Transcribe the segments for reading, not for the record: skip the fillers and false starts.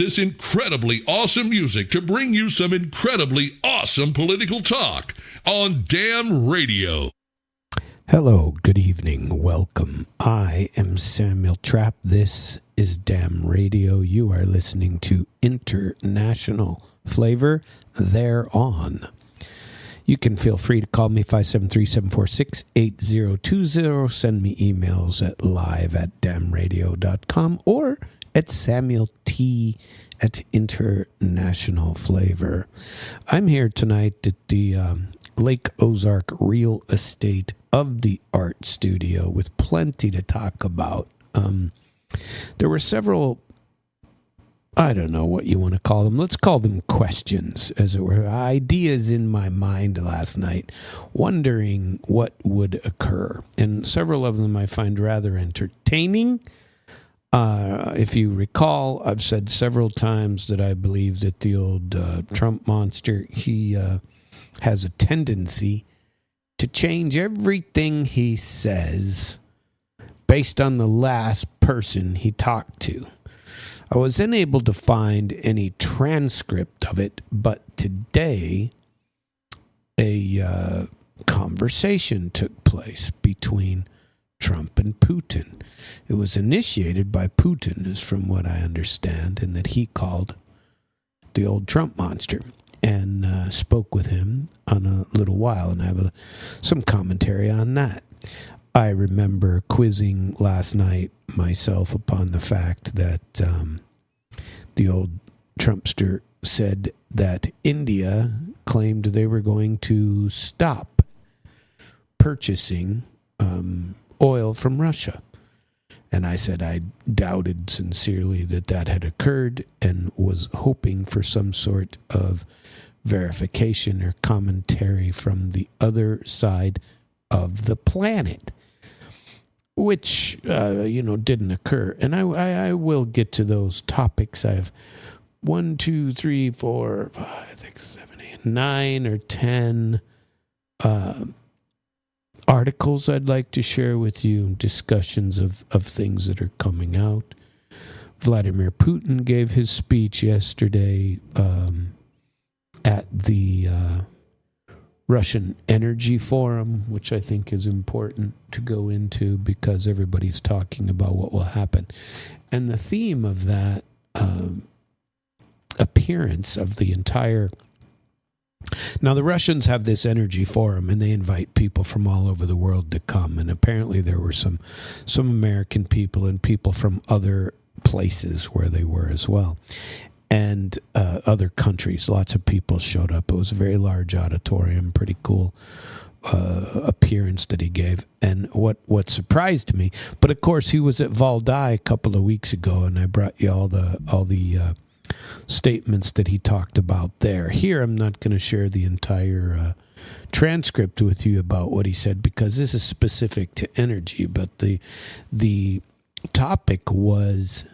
this incredibly awesome music to bring you some incredibly awesome political talk on Damn Radio. Hello, good evening, welcome. I am Samuel Trapp. This is Damn Radio. You are listening to International Flavor. They're on. You can feel free to call me 573-746-8020. Send me emails at live@damnradio.com or at samuelt@International Flavor. I'm here tonight at the Lake Ozark Real Estate of the Art Studio with plenty to talk about. There were several, I don't know what you want to call them. Let's call them questions, as it were. Ideas in my mind last night, wondering what would occur. And several of them I find rather entertaining. If you recall, I've said several times that I believe that the old Trump monster, he has a tendency to change everything he says based on the last person he talked to. I was unable to find any transcript of it, but today a conversation took place between Trump and Putin. It was initiated by Putin, is from what I understand, and that he called the old Trump monster and spoke with him on a little while, and I have some commentary on that. I remember quizzing last night myself upon the fact that the old Trumpster said that India claimed they were going to stop purchasing oil from Russia. And I said I doubted sincerely that that had occurred and was hoping for some sort of verification or commentary from the other side of the planet, which, didn't occur. And I will get to those topics. I have 1, 2, 3, 4, 5, 6, 7, 8, 9 or 10 articles I'd like to share with you, discussions of things that are coming out. Vladimir Putin gave his speech yesterday at the Russian Energy Forum, which I think is important to go into because everybody's talking about what will happen. And the theme of that appearance of the entire... Now, the Russians have this energy forum, and they invite people from all over the world to come. And apparently there were some American people and people from other places where they were as well. And other countries. Lots of people showed up. It was a very large auditorium, pretty cool appearance that he gave. And what surprised me, but of course he was at Valdai a couple of weeks ago, and I brought you all the statements that he talked about there. Here, I'm not going to share the entire transcript with you about what he said because this is specific to energy. But the topic was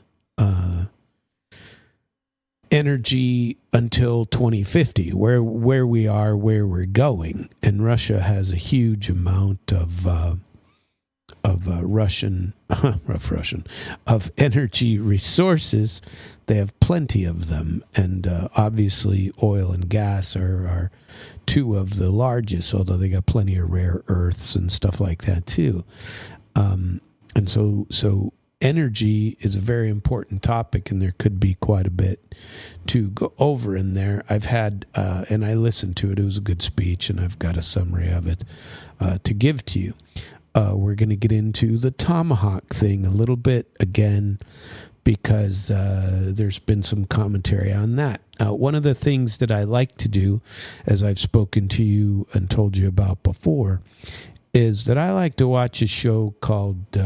energy until 2050, where we are, where we're going. And Russia has a huge amount of energy resources. They have plenty of them, and obviously oil and gas are two of the largest, although they got plenty of rare earths and stuff like that too. And so energy is a very important topic, and there could be quite a bit to go over in there. I've had, and I listened to it. It was a good speech, and I've got a summary of it to give to you. We're going to get into the Tomahawk thing a little bit again, because there's been some commentary on that. One of the things that I like to do, as I've spoken to you and told you about before, is that I like to watch a show called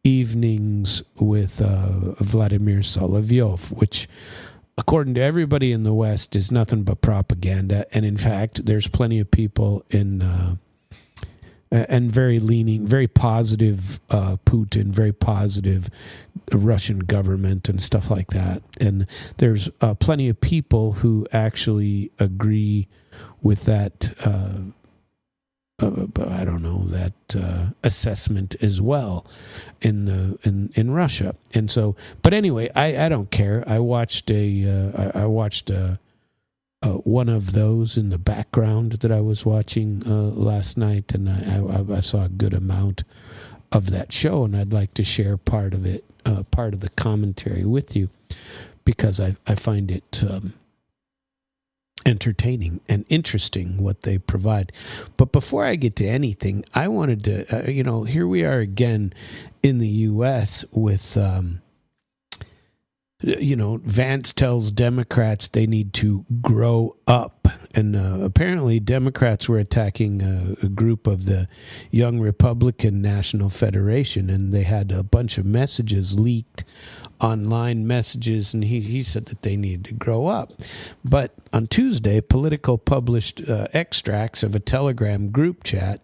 Evenings with Vladimir Solovyov, which, according to everybody in the West, is nothing but propaganda. And in fact, there's plenty of people in... and very positive Putin, very positive Russian government and stuff like that. And there's plenty of people who actually agree with that I don't know, that assessment as well in Russia. And so, but anyway, I don't care. I watched one of those in the background that I was watching last night, and I saw a good amount of that show, and I'd like to share part of it, part of the commentary with you, because I find it entertaining and interesting what they provide. But before I get to anything, I wanted to, here we are again in the U.S. with, Vance tells Democrats they need to grow up. And apparently Democrats were attacking a group of the Young Republican National Federation, and they had a bunch of messages leaked, online messages, and he said that they needed to grow up. But on Tuesday, Politico published extracts of a Telegram group chat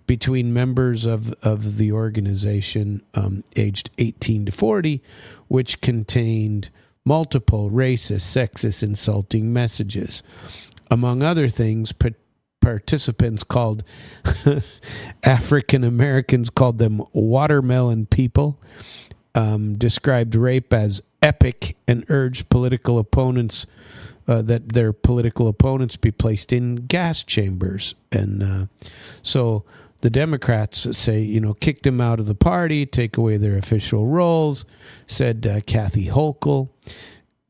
between members of the organization aged 18 to 40, which contained multiple racist, sexist, insulting messages. Among other things, participants called African Americans, called them watermelon people, described rape as epic, and urged political opponents that their political opponents be placed in gas chambers. And so the Democrats say, kick them out of the party, take away their official roles, said Kathy Hochul.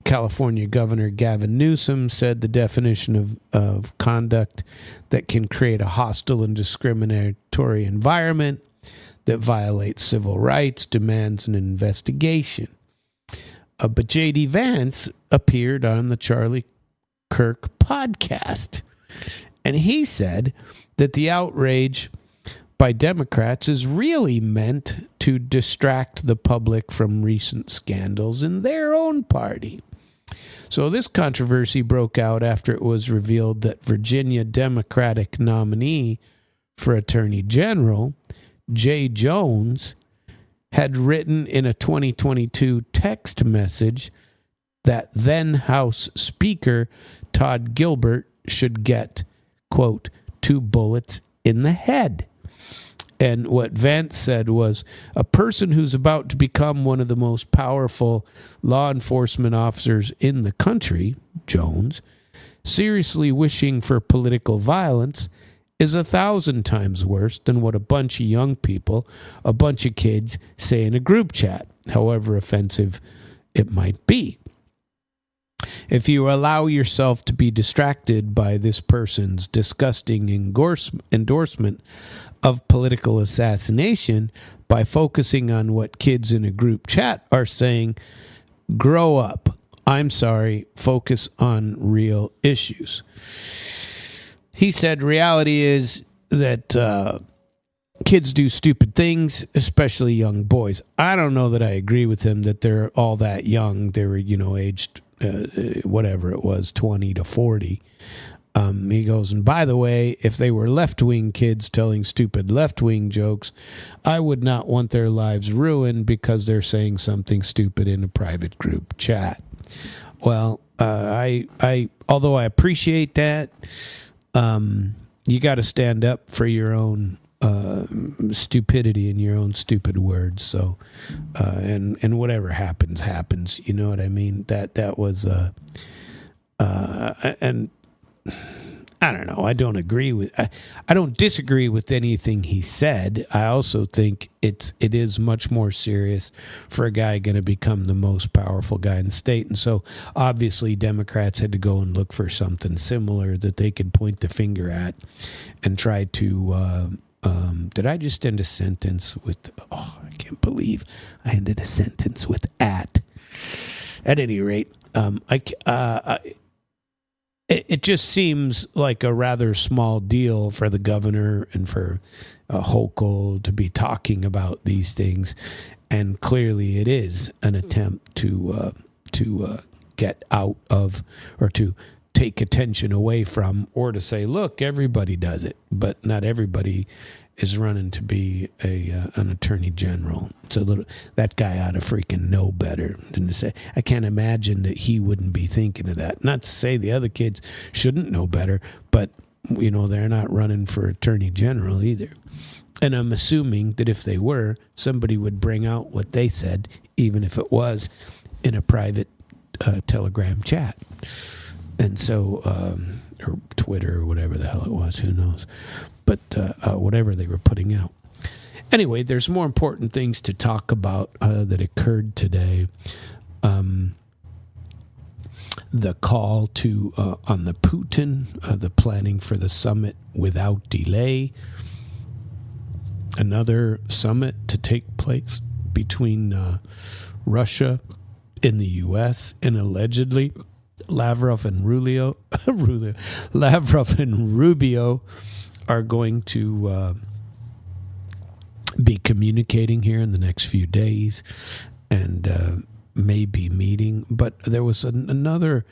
California Governor Gavin Newsom said the definition of conduct that can create a hostile and discriminatory environment that violates civil rights demands an investigation. But J.D. Vance appeared on the Charlie Kirk podcast, and he said that the outrage by Democrats is really meant to distract the public from recent scandals in their own party. So this controversy broke out after it was revealed that Virginia Democratic nominee for Attorney General, Jay Jones, had written in a 2022 text message that then House Speaker Todd Gilbert should get, quote, 2 bullets in the head. And what Vance said was, a person who's about to become one of the most powerful law enforcement officers in the country, Jones, seriously wishing for political violence is 1,000 times worse than what a bunch of young people, a bunch of kids say in a group chat, however offensive it might be. If you allow yourself to be distracted by this person's disgusting endorsement of political assassination by focusing on what kids in a group chat are saying, grow up. I'm sorry, focus on real issues. He said reality is that kids do stupid things, especially young boys. I don't know that I agree with him that they're all that young. They were, aged whatever it was, 20 to 40. He goes, and by the way, if they were left-wing kids telling stupid left-wing jokes, I would not want their lives ruined because they're saying something stupid in a private group chat. Well, although I appreciate that, you got to stand up for your own stupidity and your own stupid words. So, and whatever happens. You know what I mean? That was and I don't know. I don't disagree with anything he said. I also think it is much more serious for a guy going to become the most powerful guy in the state. And so obviously Democrats had to go and look for something similar that they could point the finger at and try to, did I just end a sentence with, I can't believe I ended a sentence with at. At any rate, it just seems like a rather small deal for the governor and for Hochul to be talking about these things, and clearly it is an attempt to get out of, or to take attention away from, or to say, look, everybody does it, but not everybody is running to be an attorney general. So that guy ought to freaking know better than to say. I can't imagine that he wouldn't be thinking of that. Not to say the other kids shouldn't know better, but they're not running for attorney general either. And I'm assuming that if they were, somebody would bring out what they said, even if it was in a private Telegram chat. And so, or Twitter or whatever the hell it was, who knows. But whatever they were putting out. Anyway, there's more important things to talk about that occurred today. The call to on the Putin, the planning for the summit without delay. Another summit to take place between Russia and the U.S. and allegedly Lavrov and Rubio are going to be communicating here in the next few days and may be meeting. But there was another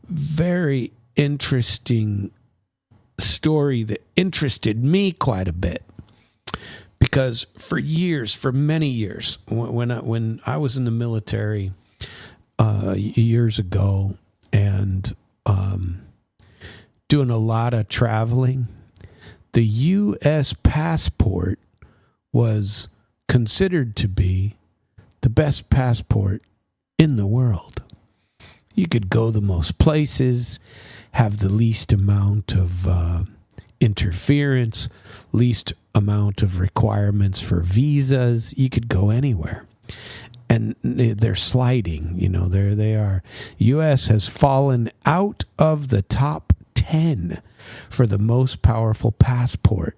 very interesting story that interested me quite a bit. Because for many years, when I was in the military years ago and doing a lot of traveling, the U.S. passport was considered to be the best passport in the world. You could go the most places, have the least amount of interference, least amount of requirements for visas. You could go anywhere. And they're sliding, there they are. U.S. has fallen out of the top 10 for the most powerful passport,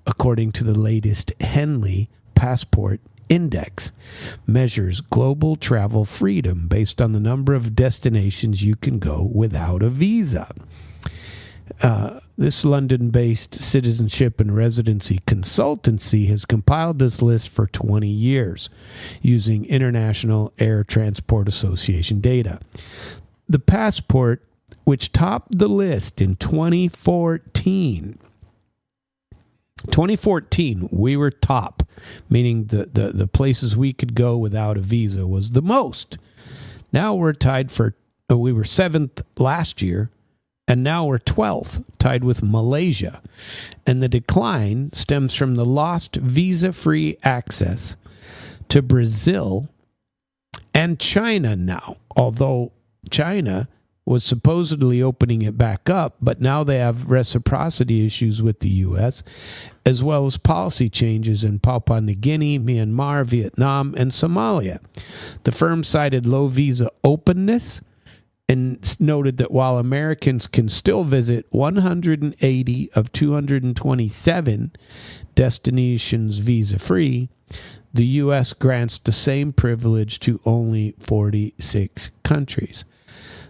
according to the latest Henley Passport Index. Measures global travel freedom based on the number of destinations you can go without a visa. This London-based citizenship and residency consultancy has compiled this list for 20 years using International Air Transport Association data. The passport, which topped the list in 2014, we were top, meaning the places we could go without a visa was the most. Now we're tied we were 7th last year, and now we're 12th, tied with Malaysia. And the decline stems from the lost visa-free access to Brazil and China now. Although China was supposedly opening it back up, but now they have reciprocity issues with the U.S., as well as policy changes in Papua New Guinea, Myanmar, Vietnam, and Somalia. The firm cited low visa openness and noted that while Americans can still visit 180 of 227 destinations visa-free, the U.S. grants the same privilege to only 46 countries.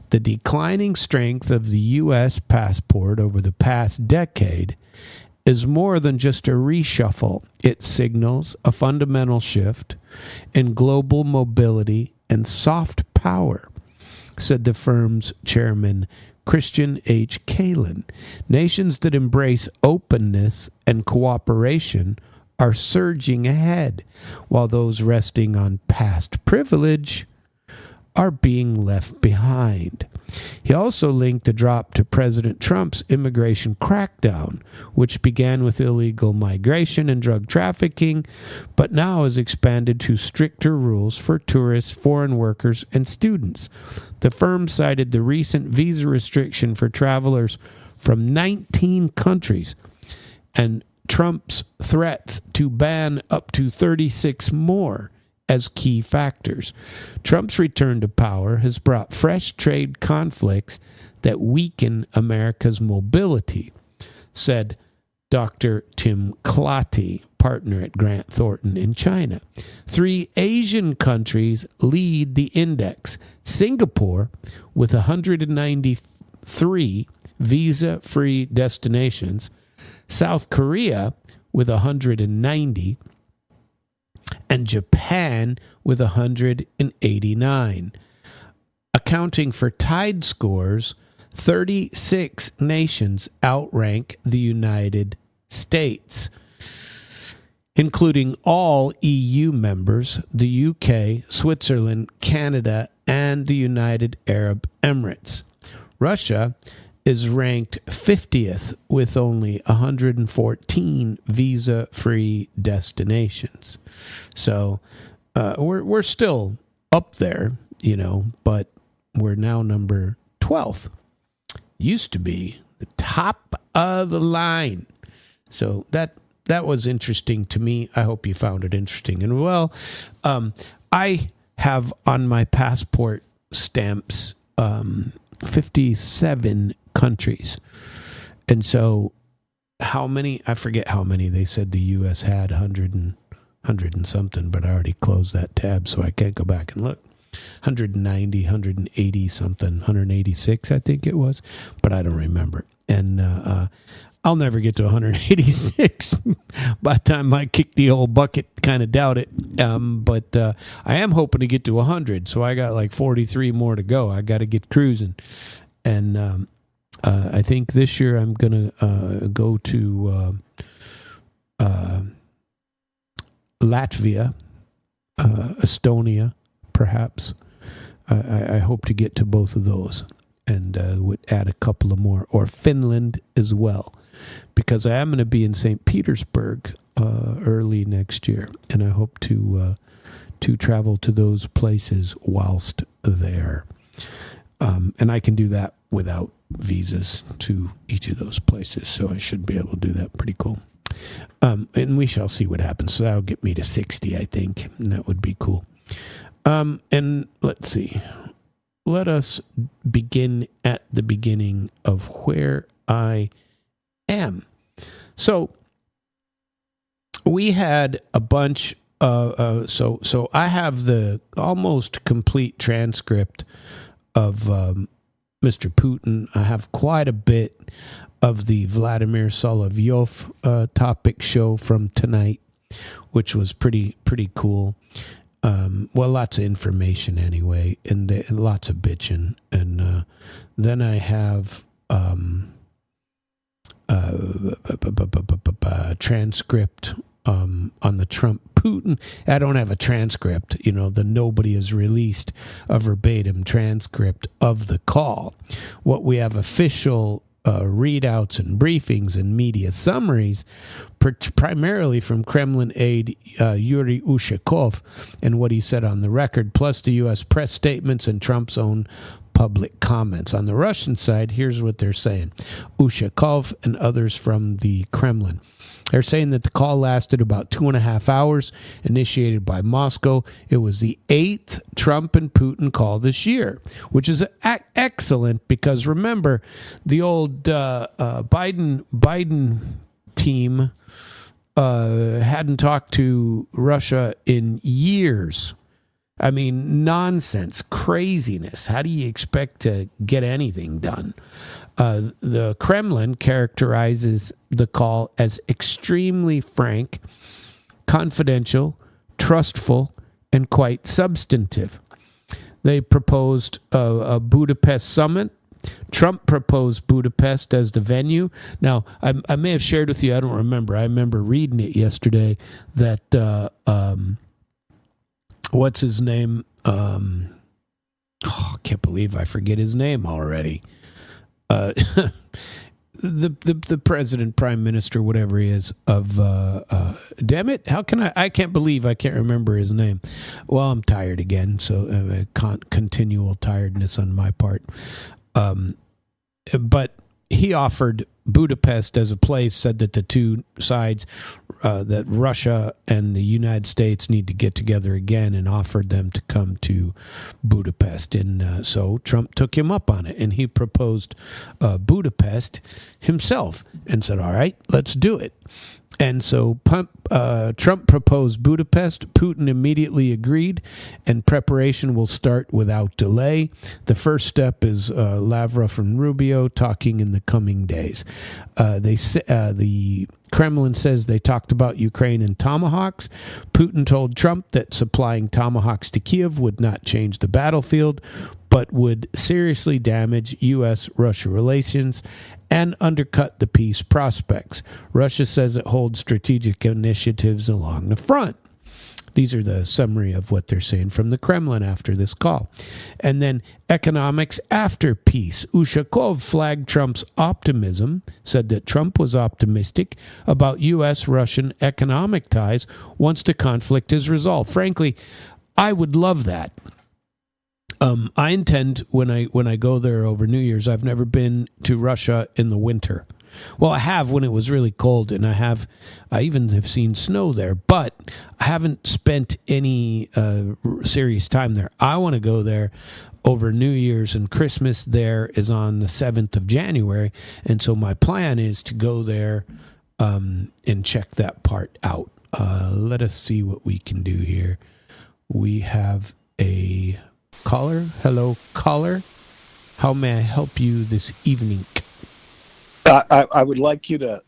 The declining strength of the U.S. passport over the past decade is more than just a reshuffle. It signals a fundamental shift in global mobility and soft power, said the firm's chairman, Christian H. Kalin. Nations that embrace openness and cooperation are surging ahead, while those resting on past privilege are being left behind. He also linked the drop to President Trump's immigration crackdown, which began with illegal migration and drug trafficking, but now has expanded to stricter rules for tourists, foreign workers, and students. The firm cited the recent visa restriction for travelers from 19 countries and Trump's threats to ban up to 36 more as key factors. Trump's return to power has brought fresh trade conflicts that weaken America's mobility, said Dr. Tim Clatty, partner at Grant Thornton in China. 3 Asian countries lead the index. Singapore, with 193 visa-free destinations, South Korea with 190, and Japan with 189. Accounting for tied scores, 36 nations outrank the United States, including all EU members, the UK, Switzerland, Canada, and the United Arab Emirates. Russia is ranked 50th with only 114 visa-free destinations. So we're still up there, but we're now number 12th. Used to be the top of the line. So that was interesting to me. I hope you found it interesting. And well, I have on my passport stamps 57 countries. And so how many, I forget how many they said the U.S. had, 100 and something, but I already closed that tab, so I can't go back and look. 190, 180 something, 186 I think it was, but I don't remember. And I'll never get to 186 by the time I kick the old bucket. Kind of doubt it. But I am hoping to get to 100. So I got like 43 more to go. I got to get cruising. And I think this year I'm going to go to Latvia, Estonia, perhaps. I hope to get to both of those. And would add a couple of more. Or Finland as well. Because I am going to be in St. Petersburg early next year, and I hope to travel to those places whilst there. And I can do that without visas to each of those places, so I should be able to do that. Pretty cool. And we shall see what happens. So that'll get me to 60, I think, and that would be cool. And let's see. Let us begin at the beginning of where I am. So we had a bunch so I have the almost complete transcript of Mr. Putin. I have quite a bit of the Vladimir Solovyov topic show from tonight, which was pretty cool. Well, lots of information anyway, and lots of bitching. And then I have transcript on the Trump Putin. I don't have a transcript, the nobody has released a verbatim transcript of the call. What we have official readouts and briefings and media summaries, primarily from Kremlin aide Yuri Ushakov and what he said on the record, plus the U.S. press statements and Trump's own public comments. On the Russian side, here's what they're saying. Ushakov and others from the Kremlin. They're saying that the call lasted about 2.5 hours, initiated by Moscow. It was the 8th Trump and Putin call this year, which is excellent because remember, the old Biden team hadn't talked to Russia in years. I mean, nonsense, craziness. How do you expect to get anything done? The Kremlin characterizes the call as extremely frank, confidential, trustful, and quite substantive. They proposed a Budapest summit. Trump proposed Budapest as the venue. Now, I may have shared with you, I don't remember. I remember reading it yesterday that... what's his name? I can't believe I forget his name already. The president, prime minister, whatever he is, of damn it, how can I can't believe I can't remember his name. Well, I'm tired again, so continual tiredness on my part. But he offered Budapest as a place, said that the two sides, that Russia and the United States need to get together again, and offered them to come to Budapest. And so Trump took him up on it, and he proposed Budapest himself and said, all right, let's do it. And so Trump proposed Budapest. Putin immediately agreed, and preparation will start without delay. The first step is Lavrov and Rubio talking in the coming days. The Kremlin says they talked about Ukraine and Tomahawks. Putin told Trump that supplying Tomahawks to Kiev would not change the battlefield, but would seriously damage U.S.-Russia relations and undercut the peace prospects. Russia says it holds strategic initiatives along the front. These are the summary of what they're saying from the Kremlin after this call. And then economics after peace. Ushakov flagged Trump's optimism, said that Trump was optimistic about U.S.-Russian economic ties once the conflict is resolved. Frankly, I would love that. I intend, when I go there over New Year's, I've never been to Russia in the winter. Well, I have when it was really cold, and I even have seen snow there, but I haven't spent any serious time there. I want to go there over New Year's, and Christmas there is on the 7th of January, and so my plan is to go there and check that part out. Let us see what we can do here. We have a caller. Hello, caller. How may I help you this evening? I would like you to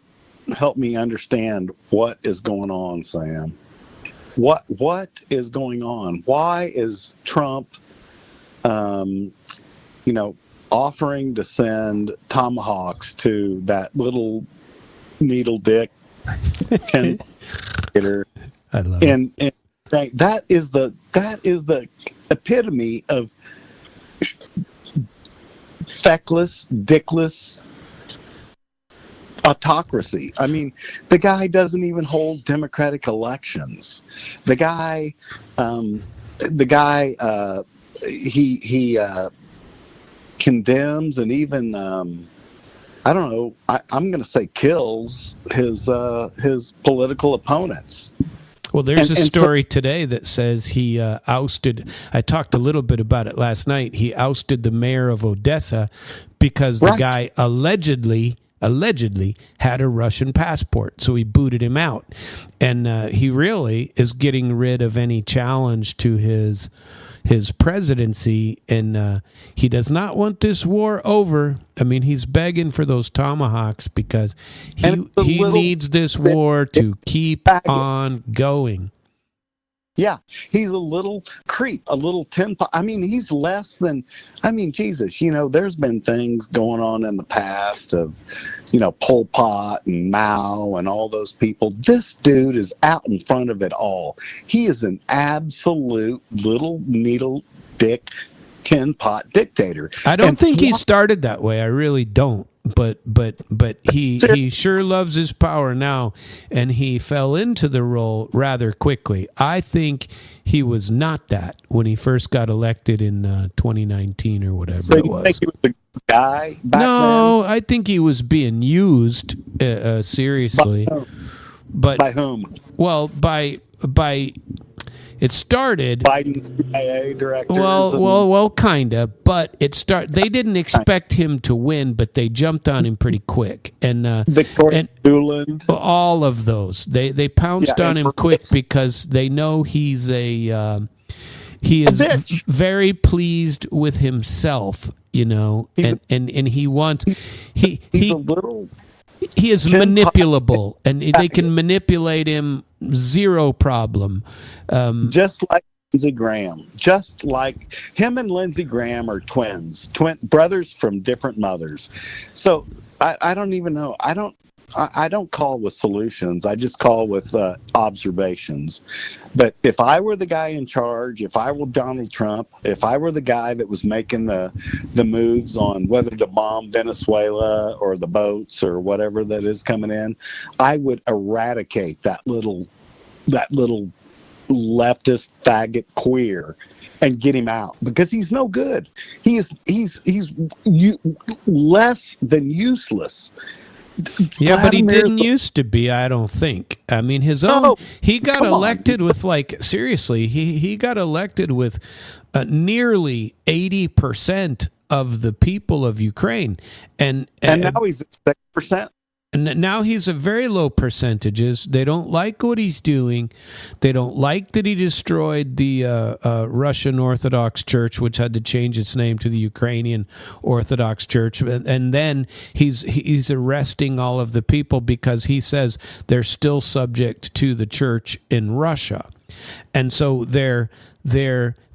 help me understand what is going on, Sam. What is going on? Why is Trump, offering to send Tomahawks to that little needle dick 10 hitter? I love it. And that is the epitome of feckless, dickless autocracy. I mean, the guy doesn't even hold democratic elections. The guy, he condemns and even, I don't know, I'm going to say kills his political opponents. Well, there's a story today that says he ousted, I talked a little bit about it last night, he ousted the mayor of Odessa because the guy allegedly had a Russian passport, so he booted him out. And he really is getting rid of any challenge to his presidency, and he does not want this war over. I mean, he's begging for those Tomahawks because he needs this war to keep on going. Yeah, he's a little creep, a little tin pot. I mean, he's less than, Jesus, there's been things going on in the past of, Pol Pot and Mao and all those people. This dude is out in front of it all. He is an absolute little needle dick tin pot dictator. I don't think he started that way. I really don't. But he sure loves his power now, and he fell into the role rather quickly. I think he was not that when he first got elected in 2019 or whatever it was. Think he was the guy back No, then? I think he was being used seriously. By whom? Well, by it started. Biden's CIA directors. Well, kinda, but they didn't expect him to win, but they jumped on him pretty quick, and Victoria Nuland. All of those, they pounced on him quick because they know he is very pleased with himself, and he wants he's a little. He is manipulable, and they can manipulate him, zero problem. Just like Lindsey Graham. Just like him and Lindsey Graham are twin brothers from different mothers. So I don't even know. I don't call with solutions. I just call with observations. But if I were the guy in charge, if I were Donald Trump, if I were the guy that was making the moves on whether to bomb Venezuela or the boats or whatever that is coming in, I would eradicate that little leftist faggot queer and get him out because he's no good. He's less than useless. Yeah, but he didn't used to be, I don't think. I mean, he got elected with, seriously, he got elected with nearly 80% of the people of Ukraine. And now he's at 6%. And now he's at very low percentages. They don't like what he's doing. They don't like that he destroyed the Russian Orthodox Church, which had to change its name to the Ukrainian Orthodox Church. And then he's arresting all of the people because he says they're still subject to the church in Russia. And so they're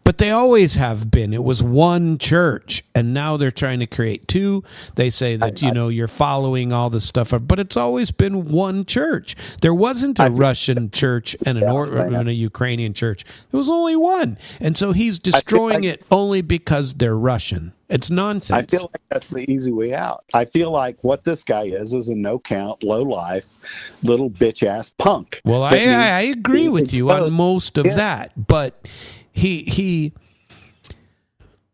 But they always have been. It was one church, and now they're trying to create two. They say that, you're following all this stuff, but it's always been one church. There wasn't a Russian church and a Ukrainian church. There was only one. And so he's destroying it only because they're Russian. It's nonsense. I feel like that's the easy way out. I feel like what this guy is a no-count, low-life, little bitch-ass punk. Well, I agree with you on most of that, but he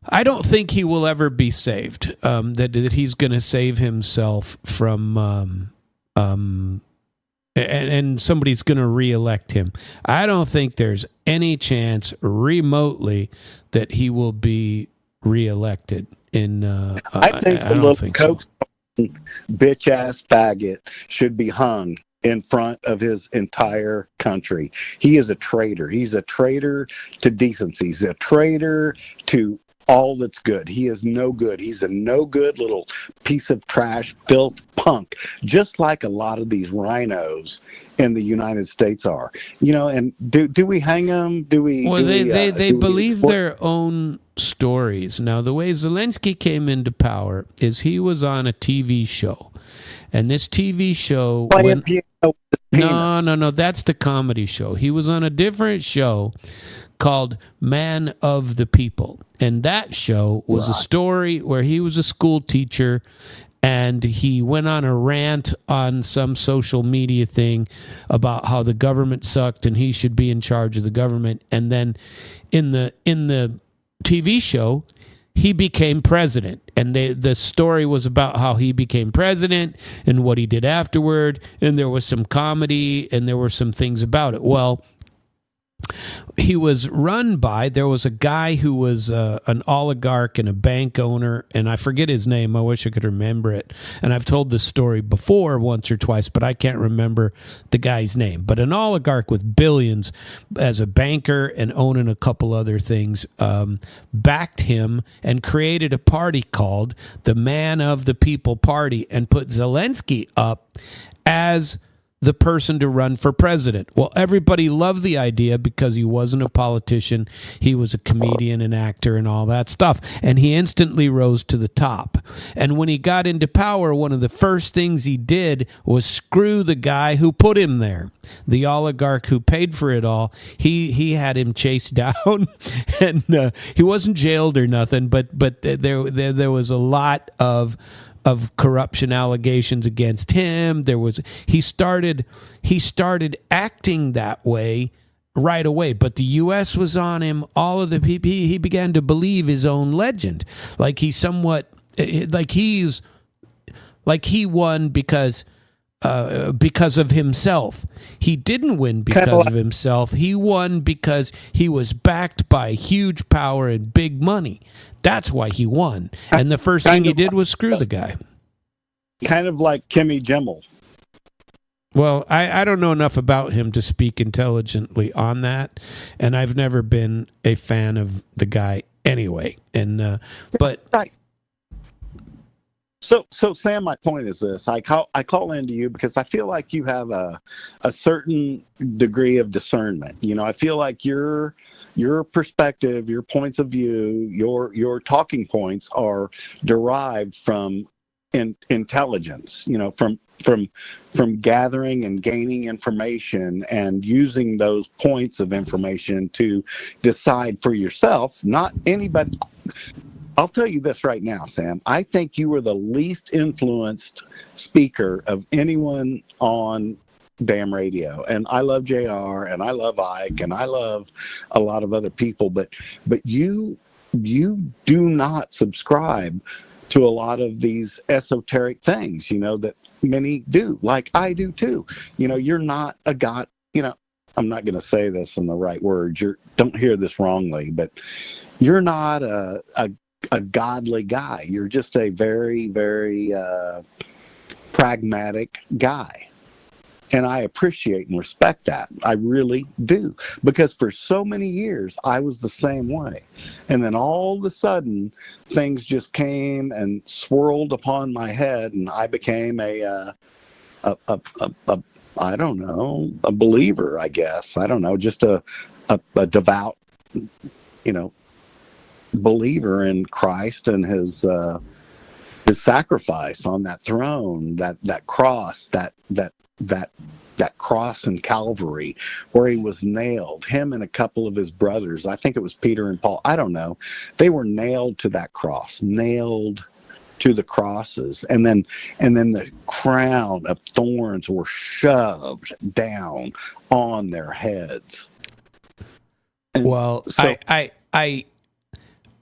I don't think he will ever be saved. That he's going to save himself from and somebody's going to reelect him. I don't think there's any chance remotely that he will be reelected. I think the little coke bitch ass faggot should be hung in front of his entire country. He is a traitor. He's a traitor to decency. He's a traitor to all that's good. He is no good. He's a no good little piece of trash, filth, punk, just like a lot of these rhinos in the United States are. And do we hang them? Do we? Well, they believe their own stories. Now, the way Zelensky came into power is he was on a TV show, and this TV show. No, that's the comedy show. He was on a different show called Man of the People. And that show was a story where he was a school teacher and he went on a rant on some social media thing about how the government sucked and he should be in charge of the government. And then in the TV show, he became president. And the story was about how he became president and what he did afterward. And there was some comedy and there were some things about it. Well, he was there was a guy who was an oligarch and a bank owner, and I forget his name. I wish I could remember it. And I've told this story before once or twice, but I can't remember the guy's name. But an oligarch with billions as a banker and owning a couple other things backed him and created a party called the Man of the People Party and put Zelensky up as the person to run for president. Well, everybody loved the idea because he wasn't a politician. He was a comedian, an actor, and all that stuff. And he instantly rose to the top. And when he got into power, one of the first things he did was screw the guy who put him there. The oligarch who paid for it all, he had him chased down, and he wasn't jailed or nothing, but there was a lot of corruption allegations against him. He started acting that way right away, but the U.S. was on him. All of the people, he began to believe his own legend, like he won because of himself. He didn't win because of himself. He won because he was backed by huge power and big money. That's why he won. And the first thing he did was screw the guy. Kind of like Kimmy Jimmel. Well, I don't know enough about him to speak intelligently on that, and I've never been a fan of the guy anyway. And but right. So Sam, my point is this: I call into you because I feel like you have a certain degree of discernment. I feel like your perspective, your points of view, your talking points are derived from intelligence. From gathering and gaining information and using those points of information to decide for yourself, not anybody. I'll tell you this right now, Sam. I think you were the least influenced speaker of anyone on damn radio. And I love JR and I love Ike and I love a lot of other people, but you do not subscribe to a lot of these esoteric things, that many do, like I do too. You're not a god, I'm not going to say this in the right words. Don't hear this wrongly, but you're not a godly guy. You're just a very, very pragmatic guy. And I appreciate and respect that. I really do. Because for so many years, I was the same way. And then all of a sudden, things just came and swirled upon my head, and I became I don't know, a believer, I guess. I don't know, just a devout, believer in Christ and his sacrifice on that throne, that cross, that cross in Calvary where he was nailed, him and a couple of his brothers, I think it was Peter and Paul, I don't know, they were nailed to that cross, nailed to the crosses, and then the crown of thorns were shoved down on their heads. And well, so, I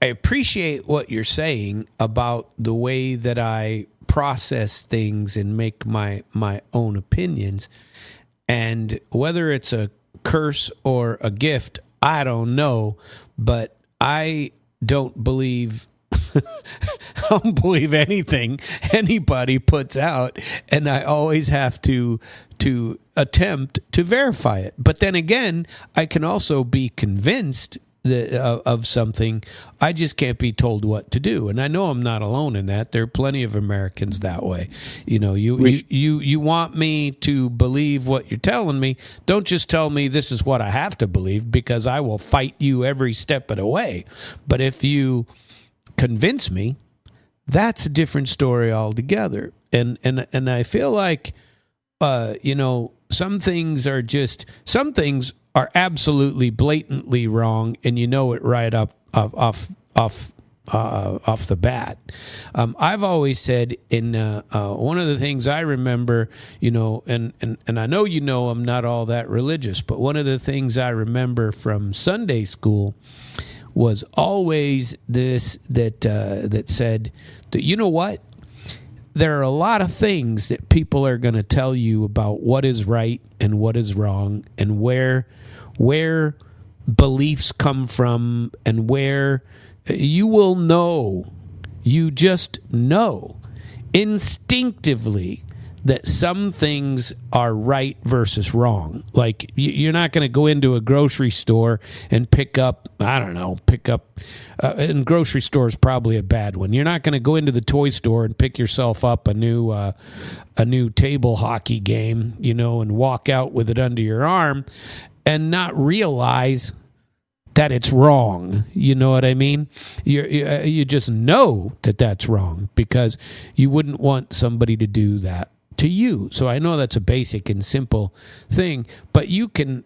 appreciate what you're saying about the way that I process things and make my own opinions. And whether it's a curse or a gift, I don't know. But I don't believe I don't believe anything anybody puts out, and I always have to attempt to verify it. But then again, I can also be convinced of something. I just can't be told what to do, and I know I'm not alone in that. There are plenty of Americans that way. You know, you want me to believe what you're telling me. Don't just tell me this is what I have to believe, because I will fight you every step of the way. But if you convince me, that's a different story altogether. And I feel like some things are absolutely blatantly wrong, and you know it right off the bat. I've always said, in one of the things I remember, and I know I'm not all that religious, but one of the things I remember from Sunday school was always this, that said that, you know what? There are a lot of things that people are going to tell you about what is right and what is wrong, and where beliefs come from, and where you will know, you just know instinctively that some things are right versus wrong. Like, you're not going to go into a grocery store and pick up, and grocery store is probably a bad one. You're not going to go into the toy store and pick yourself up a new table hockey game, and walk out with it under your arm and not realize that it's wrong. You know what I mean? You just know that that's wrong, because you wouldn't want somebody to do that to you. So I know that's a basic and simple thing, but you can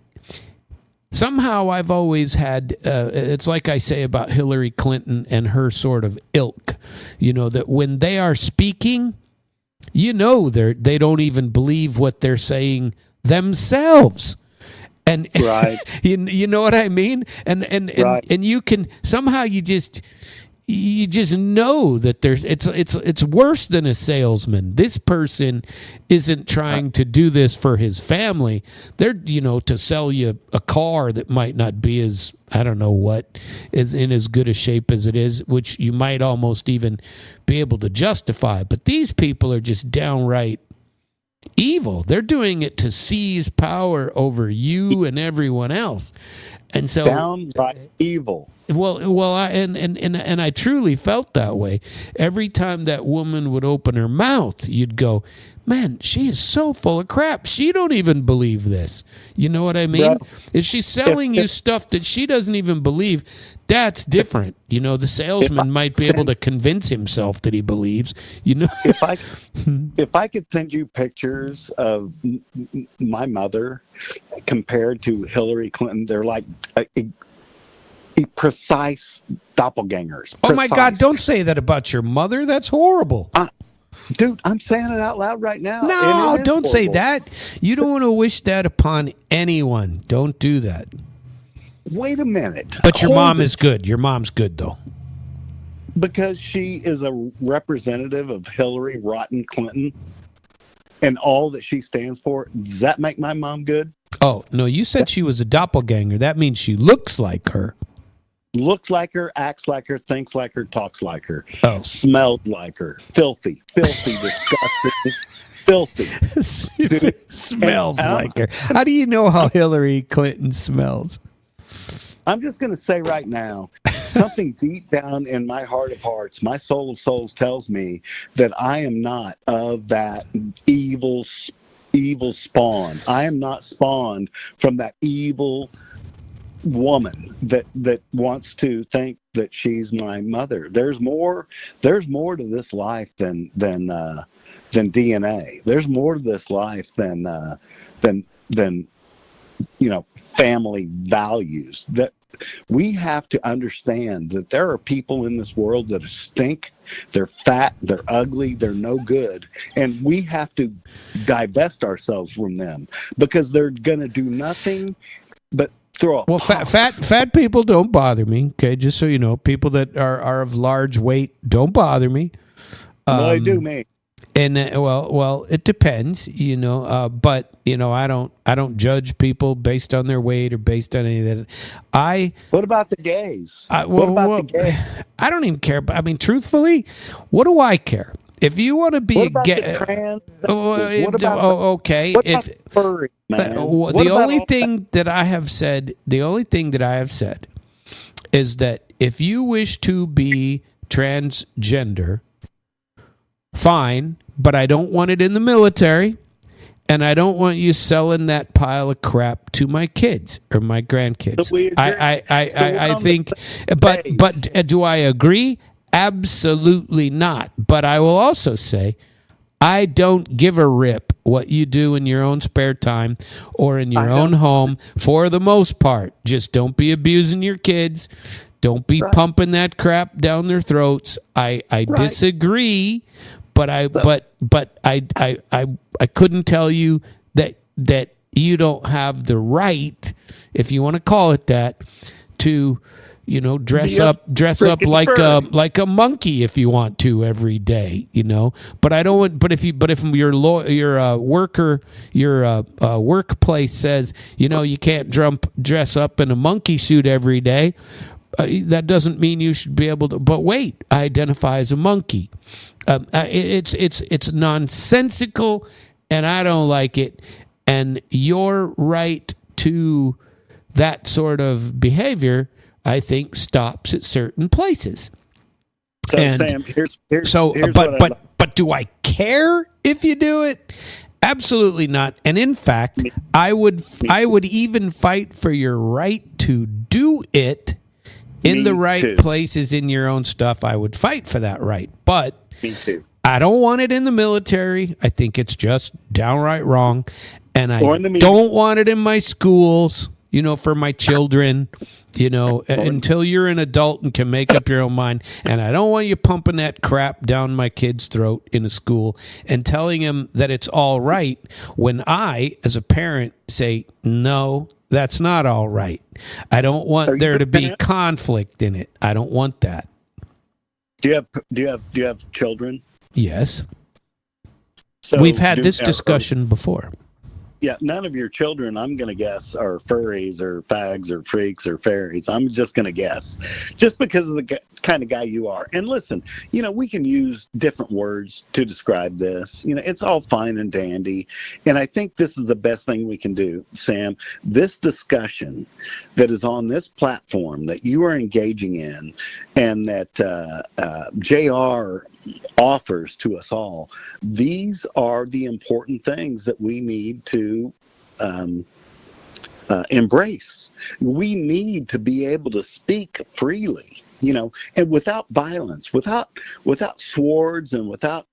somehow, I've always had, it's like I say about Hillary Clinton and her sort of ilk, that when they are speaking, they don't even believe what they're saying themselves. And right. you know what I mean? And right. and you can somehow, you just know that it's worse than a salesman. This person isn't trying to do this for his family. They're, to sell you a car that might not be as, I don't know what, is in as good a shape as it is, which you might almost even be able to justify. But these people are just downright evil. They're doing it to seize power over you and everyone else. And so, downright evil. Well, I truly felt that way. Every time that woman would open her mouth, you'd go, man, she is so full of crap. She don't even believe this. You know what I mean? Yeah. If she's selling you stuff that she doesn't even believe, that's different. The salesman might be able to convince himself that he believes. If I could send you pictures of my mother compared to Hillary Clinton, they're like precise doppelgangers. Oh my God! Don't say that about your mother. That's horrible. Dude, I'm saying it out loud right now. No, don't say that. You don't want to wish that upon anyone. Don't do that. Wait a minute. But your mom is good. Your mom's good, though. Because she is a representative of Hillary Rotten Clinton and all that she stands for. Does that make my mom good? Oh, no, you said she was a doppelganger. That means she looks like her. Looks like her, acts like her, thinks like her, talks like her, smells like her. Filthy, disgusting, filthy. Dude. Smells like her. How do you know how Hillary Clinton smells? I'm just going to say right now, something deep down in my heart of hearts, my soul of souls tells me that I am not of that evil spawn. I am not spawned from that evil woman that wants to think that she's my mother. There's more to this life than DNA. There's more to this life than family values. That we have to understand that there are people in this world that stink, they're fat, they're ugly, they're no good, and we have to divest ourselves from them because they're going to do nothing but throw up. Well, fat people don't bother me. Okay, just so you know, people that are of large weight don't bother me. Well, they do me. And well, it depends, but I don't judge people based on their weight or based on any of that. What about the gays? The gays? I don't even care. I mean, truthfully, what do I care? If you want to be what about the trans? What about okay? What about the furry, man? The only thing that I have said is that if you wish to be transgender, fine, but I don't want it in the military, and I don't want you selling that pile of crap to my kids or my grandkids. So I think, but do I agree? Absolutely not. But I will also say, I don't give a rip what you do in your own spare time or in your own home for the most part. Just don't be abusing your kids. Don't be pumping that crap down their throats. I disagree. But I couldn't tell you that you don't have the right, if you want to call it that, to dress up like a monkey if you want to every day, But I don't want. But if your workplace says you can't dress up in a monkey suit every day. That doesn't mean you should be able to. But wait, I identify as a monkey. It's nonsensical, and I don't like it. And your right to that sort of behavior, I think, stops at certain places. So, Sam, but do I care if you do it? Absolutely not. And in fact, I would even fight for your right to do it. In the right places in your own stuff, I would fight for that right. But me too. I don't want it in the military. I think it's just downright wrong. And I don't want it in my schools, for my children, until you're an adult and can make up your own mind. And I don't want you pumping that crap down my kid's throat in a school and telling him that it's all right when I, as a parent, say, no, that's not all right. I don't want there to be conflict in it. I don't want that. Do you have children? Yes. So we've had this discussion before. Yeah, none of your children, I'm going to guess, are furries or fags or freaks or fairies. I'm just going to guess, just because of the kind of guy you are. And listen, we can use different words to describe this. It's all fine and dandy. And I think this is the best thing we can do, Sam. This discussion that is on this platform that you are engaging in and that JR offers to us all, these are the important things that we need to embrace. We need to be able to speak freely, and without violence, without swords and without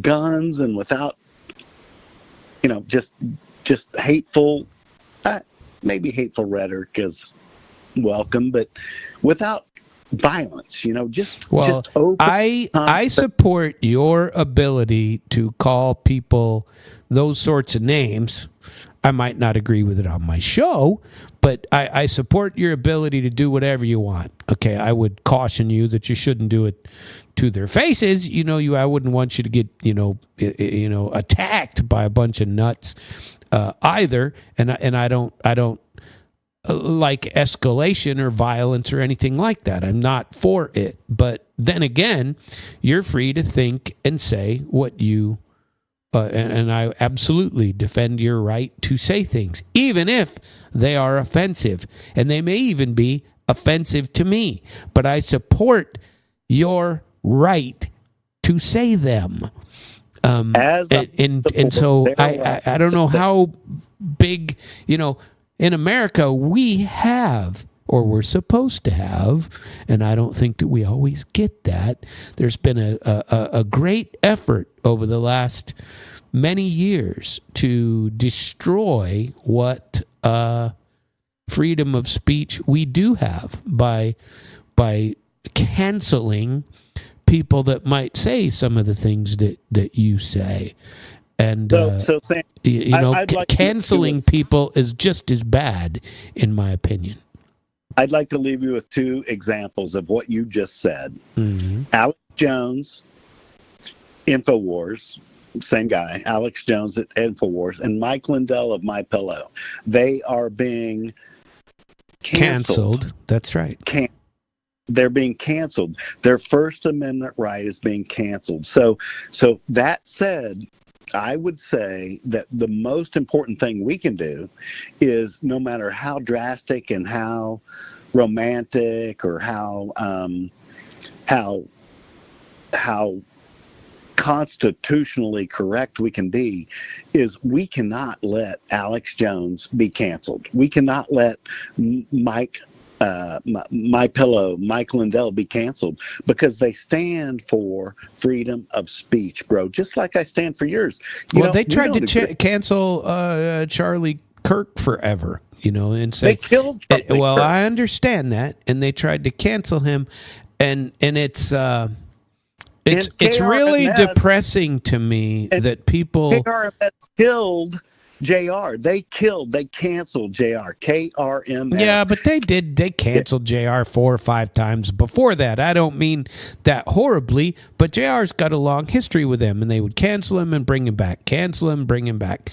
guns and without, just hateful, maybe hateful rhetoric is welcome, but without violence, just open. I support your ability to call people those sorts of names. I might not agree with it on my show, but I support your ability to do whatever you want. Okay, I would caution you that you shouldn't do it to their faces. I wouldn't want you to get attacked by a bunch of nuts either. And I don't like escalation or violence or anything like that. I'm not for it. But then again, you're free to think and say what you and I absolutely defend your right to say things, even if they are offensive. And they may even be offensive to me. But I support your right to say them. And so I don't know how big, In America, we have, or we're supposed to have, and I don't think that we always get that. There's been a great effort over the last many years to destroy what freedom of speech we do have by canceling people that might say some of the things that you say. And so Sam, I'd like canceling people is just as bad, in my opinion. I'd like to leave you with two examples of what you just said. Mm-hmm. Alex Jones, InfoWars, same guy, Alex Jones at InfoWars, and Mike Lindell of MyPillow. They are being canceled. That's right. They're being canceled. Their First Amendment right is being canceled. So that said, I would say that the most important thing we can do is, no matter how drastic and how romantic or how constitutionally correct we can be, is we cannot let Alex Jones be canceled. We cannot let MyPillow, Mike Lindell be canceled, because they stand for freedom of speech, bro. Just like I stand for yours. They tried to cancel Charlie Kirk forever, and say they killed Charlie Kirk. I understand that, and they tried to cancel him, and it's really depressing to me that people KRMS killed JR. They canceled JR. KRMS. Yeah, but they canceled JR 4 or 5 times before that. I don't mean that horribly, but JR's got a long history with them, and they would cancel him and bring him back, cancel him, bring him back.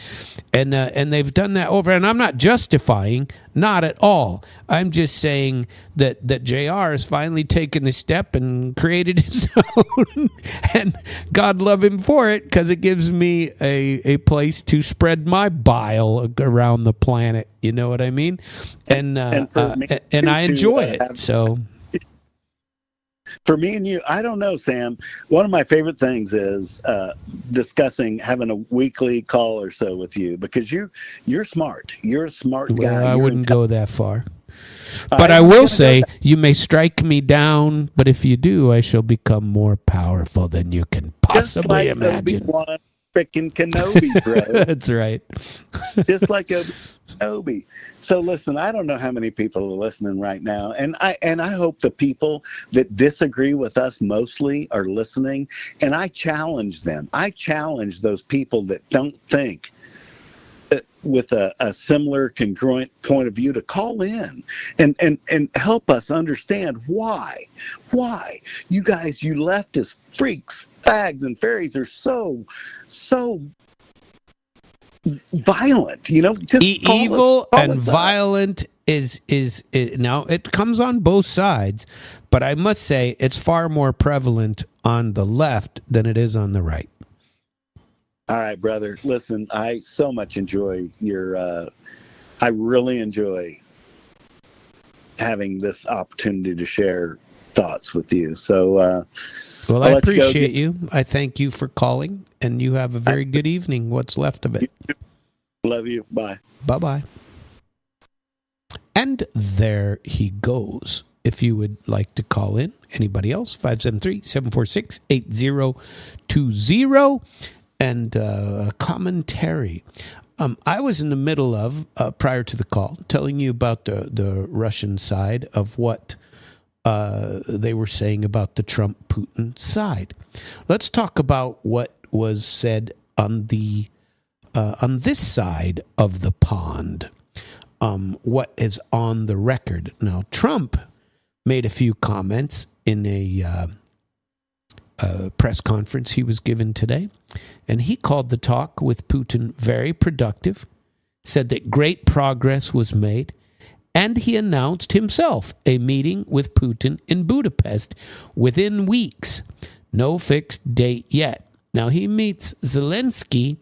And they've done that over, and I'm not justifying, not at all. I'm just saying that JR has finally taken the step and created his own, and God love him for it, because it gives me a place to spread my bile around the planet. You know what I mean? And I enjoy it. So for me and you, I don't know, Sam. One of my favorite things is having a weekly call or so with you, because you're smart. You're a smart guy. Well, I wouldn't go that far. But I will say, you may strike me down, but if you do, I shall become more powerful than you can possibly imagine. Obi-Wan freaking Kenobi, bro. That's right. Just like a Kenobi. So listen, I don't know how many people are listening right now, and I hope the people that disagree with us mostly are listening, and I challenge them. I challenge those people that don't think with a similar congruent point of view to call in and help us understand why you guys, you leftist freaks, fags, and fairies are so violent. Just evil and violent is now, it comes on both sides, but I must say it's far more prevalent on the left than it is on the right. All right, brother. Listen, I so much enjoy I really enjoy having this opportunity to share thoughts with you. So, I appreciate you. I thank you for calling, and you have a very good evening. What's left of it. Love you. Bye. Bye-bye. And there he goes. If you would like to call in, anybody else, 573-746-8020. And commentary. I was in the middle of, prior to the call, telling you about the Russian side of what they were saying about the Trump-Putin side. Let's talk about what was said on this side of the pond. What is on the record. Now, Trump made a few comments in a press conference he was given today, and he called the talk with Putin very productive, said that great progress was made, and he announced himself a meeting with Putin in Budapest within weeks. No fixed date yet. Now, he meets Zelensky,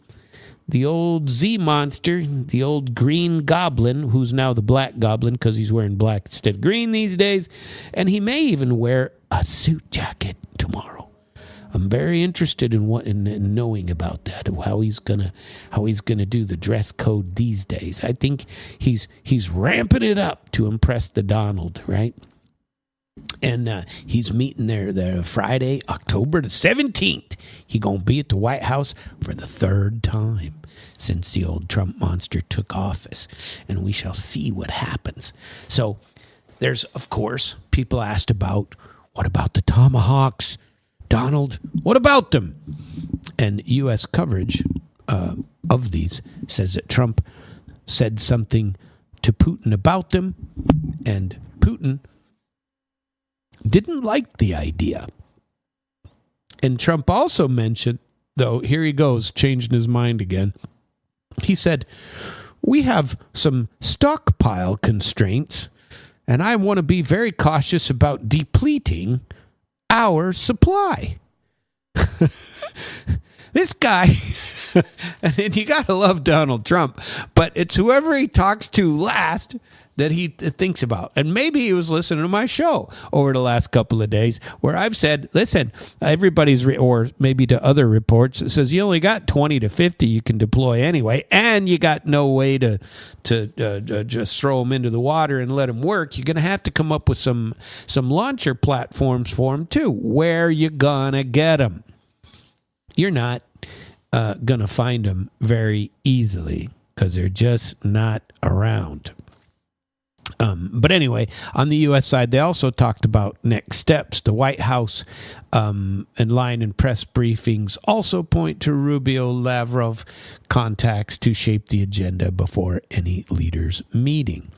the old Z monster, the old green goblin, who's now the black goblin because he's wearing black instead of green these days, and he may even wear a suit jacket tomorrow. I'm very interested in knowing about that, how he's gonna do the dress code these days. I think he's ramping it up to impress the Donald, right? And he's meeting there Friday, October the 17th. He gonna be at the White House for the third time since the old Trump monster took office, and we shall see what happens. So there's, of course, people asked about, what about the Tomahawks? Donald, what about them? And U.S. coverage of these says that Trump said something to Putin about them, and Putin didn't like the idea. And Trump also mentioned, though, here he goes, changing his mind again. He said, we have some stockpile constraints, and I want to be very cautious about depleting our supply. This guy, and you got to love Donald Trump, but it's whoever he talks to last that he thinks about. And maybe he was listening to my show over the last couple of days where I've said, listen, everybody's, or maybe to other reports, it says you only got 20 to 50 you can deploy anyway, and you got no way to just throw them into the water and let them work. You're going to have to come up with some launcher platforms for them too. Where you going to get them? You're not going to find them very easily because they're just not around. But anyway, on the U.S. side, they also talked about next steps. The White House and line and press briefings also point to Rubio-Lavrov contacts to shape the agenda before any leaders' meeting.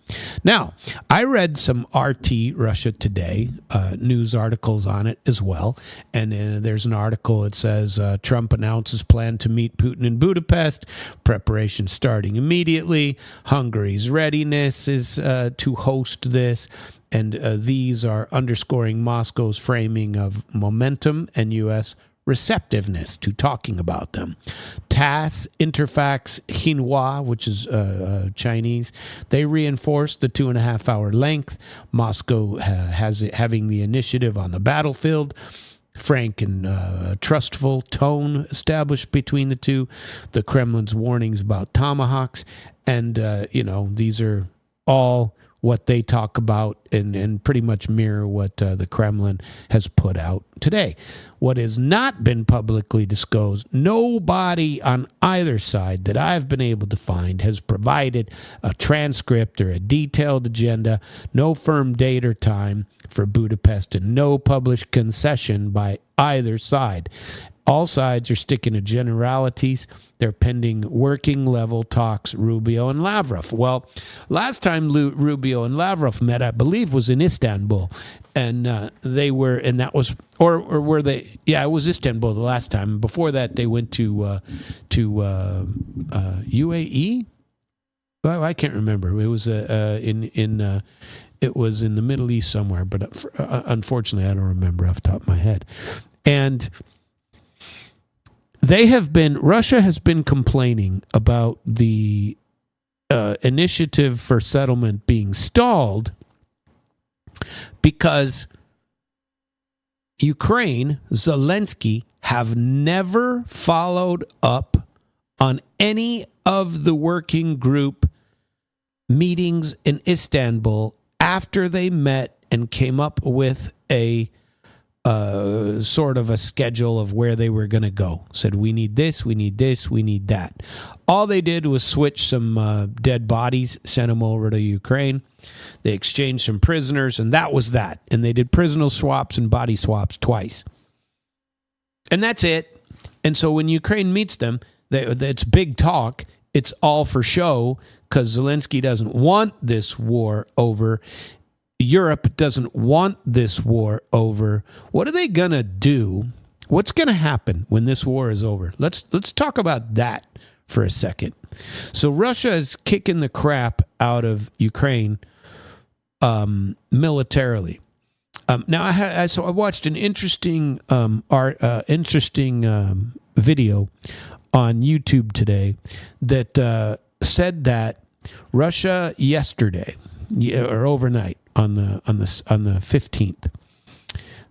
Now, I read some RT Russia Today news articles on it as well, and there's an article that says Trump announces plan to meet Putin in Budapest, preparation starting immediately, Hungary's readiness is to host this, and these are underscoring Moscow's framing of momentum and U.S. receptiveness to talking about them. TASS, Interfax, Xinhua, which is Chinese, they reinforced the 2.5-hour length. Moscow having the initiative on the battlefield. Frank and trustful tone established between the two. The Kremlin's warnings about Tomahawks. And, these are all what they talk about and pretty much mirror what the Kremlin has put out today. What has not been publicly disclosed, nobody on either side that I've been able to find has provided a transcript or a detailed agenda, no firm date or time for Budapest, and no published concession by either side. All sides are sticking to generalities. They're pending working level talks, Rubio and Lavrov. Well, last time Rubio and Lavrov met, I believe, was in Istanbul. And they were, and that was, or were they? Yeah, it was Istanbul the last time. Before that, they went to UAE. Well, I can't remember. It was it was in the Middle East somewhere, but unfortunately, I don't remember off the top of my head. And Russia has been complaining about the initiative for settlement being stalled because Ukraine, Zelensky, have never followed up on any of the working group meetings in Istanbul after they met and came up with a sort of a schedule of where they were going to go. Said, we need this, we need this, we need that. All they did was switch some dead bodies, sent them over to Ukraine. They exchanged some prisoners, and that was that. And they did prisoner swaps and body swaps twice. And that's it. And so when Ukraine meets them, it's big talk. It's all for show because Zelensky doesn't want this war over. Europe doesn't want this war over. What are they going to do? What's going to happen when this war is over? Let's talk about that for a second. So Russia is kicking the crap out of Ukraine militarily. Now I watched an interesting video on YouTube today that said that Russia yesterday or overnight on the 15th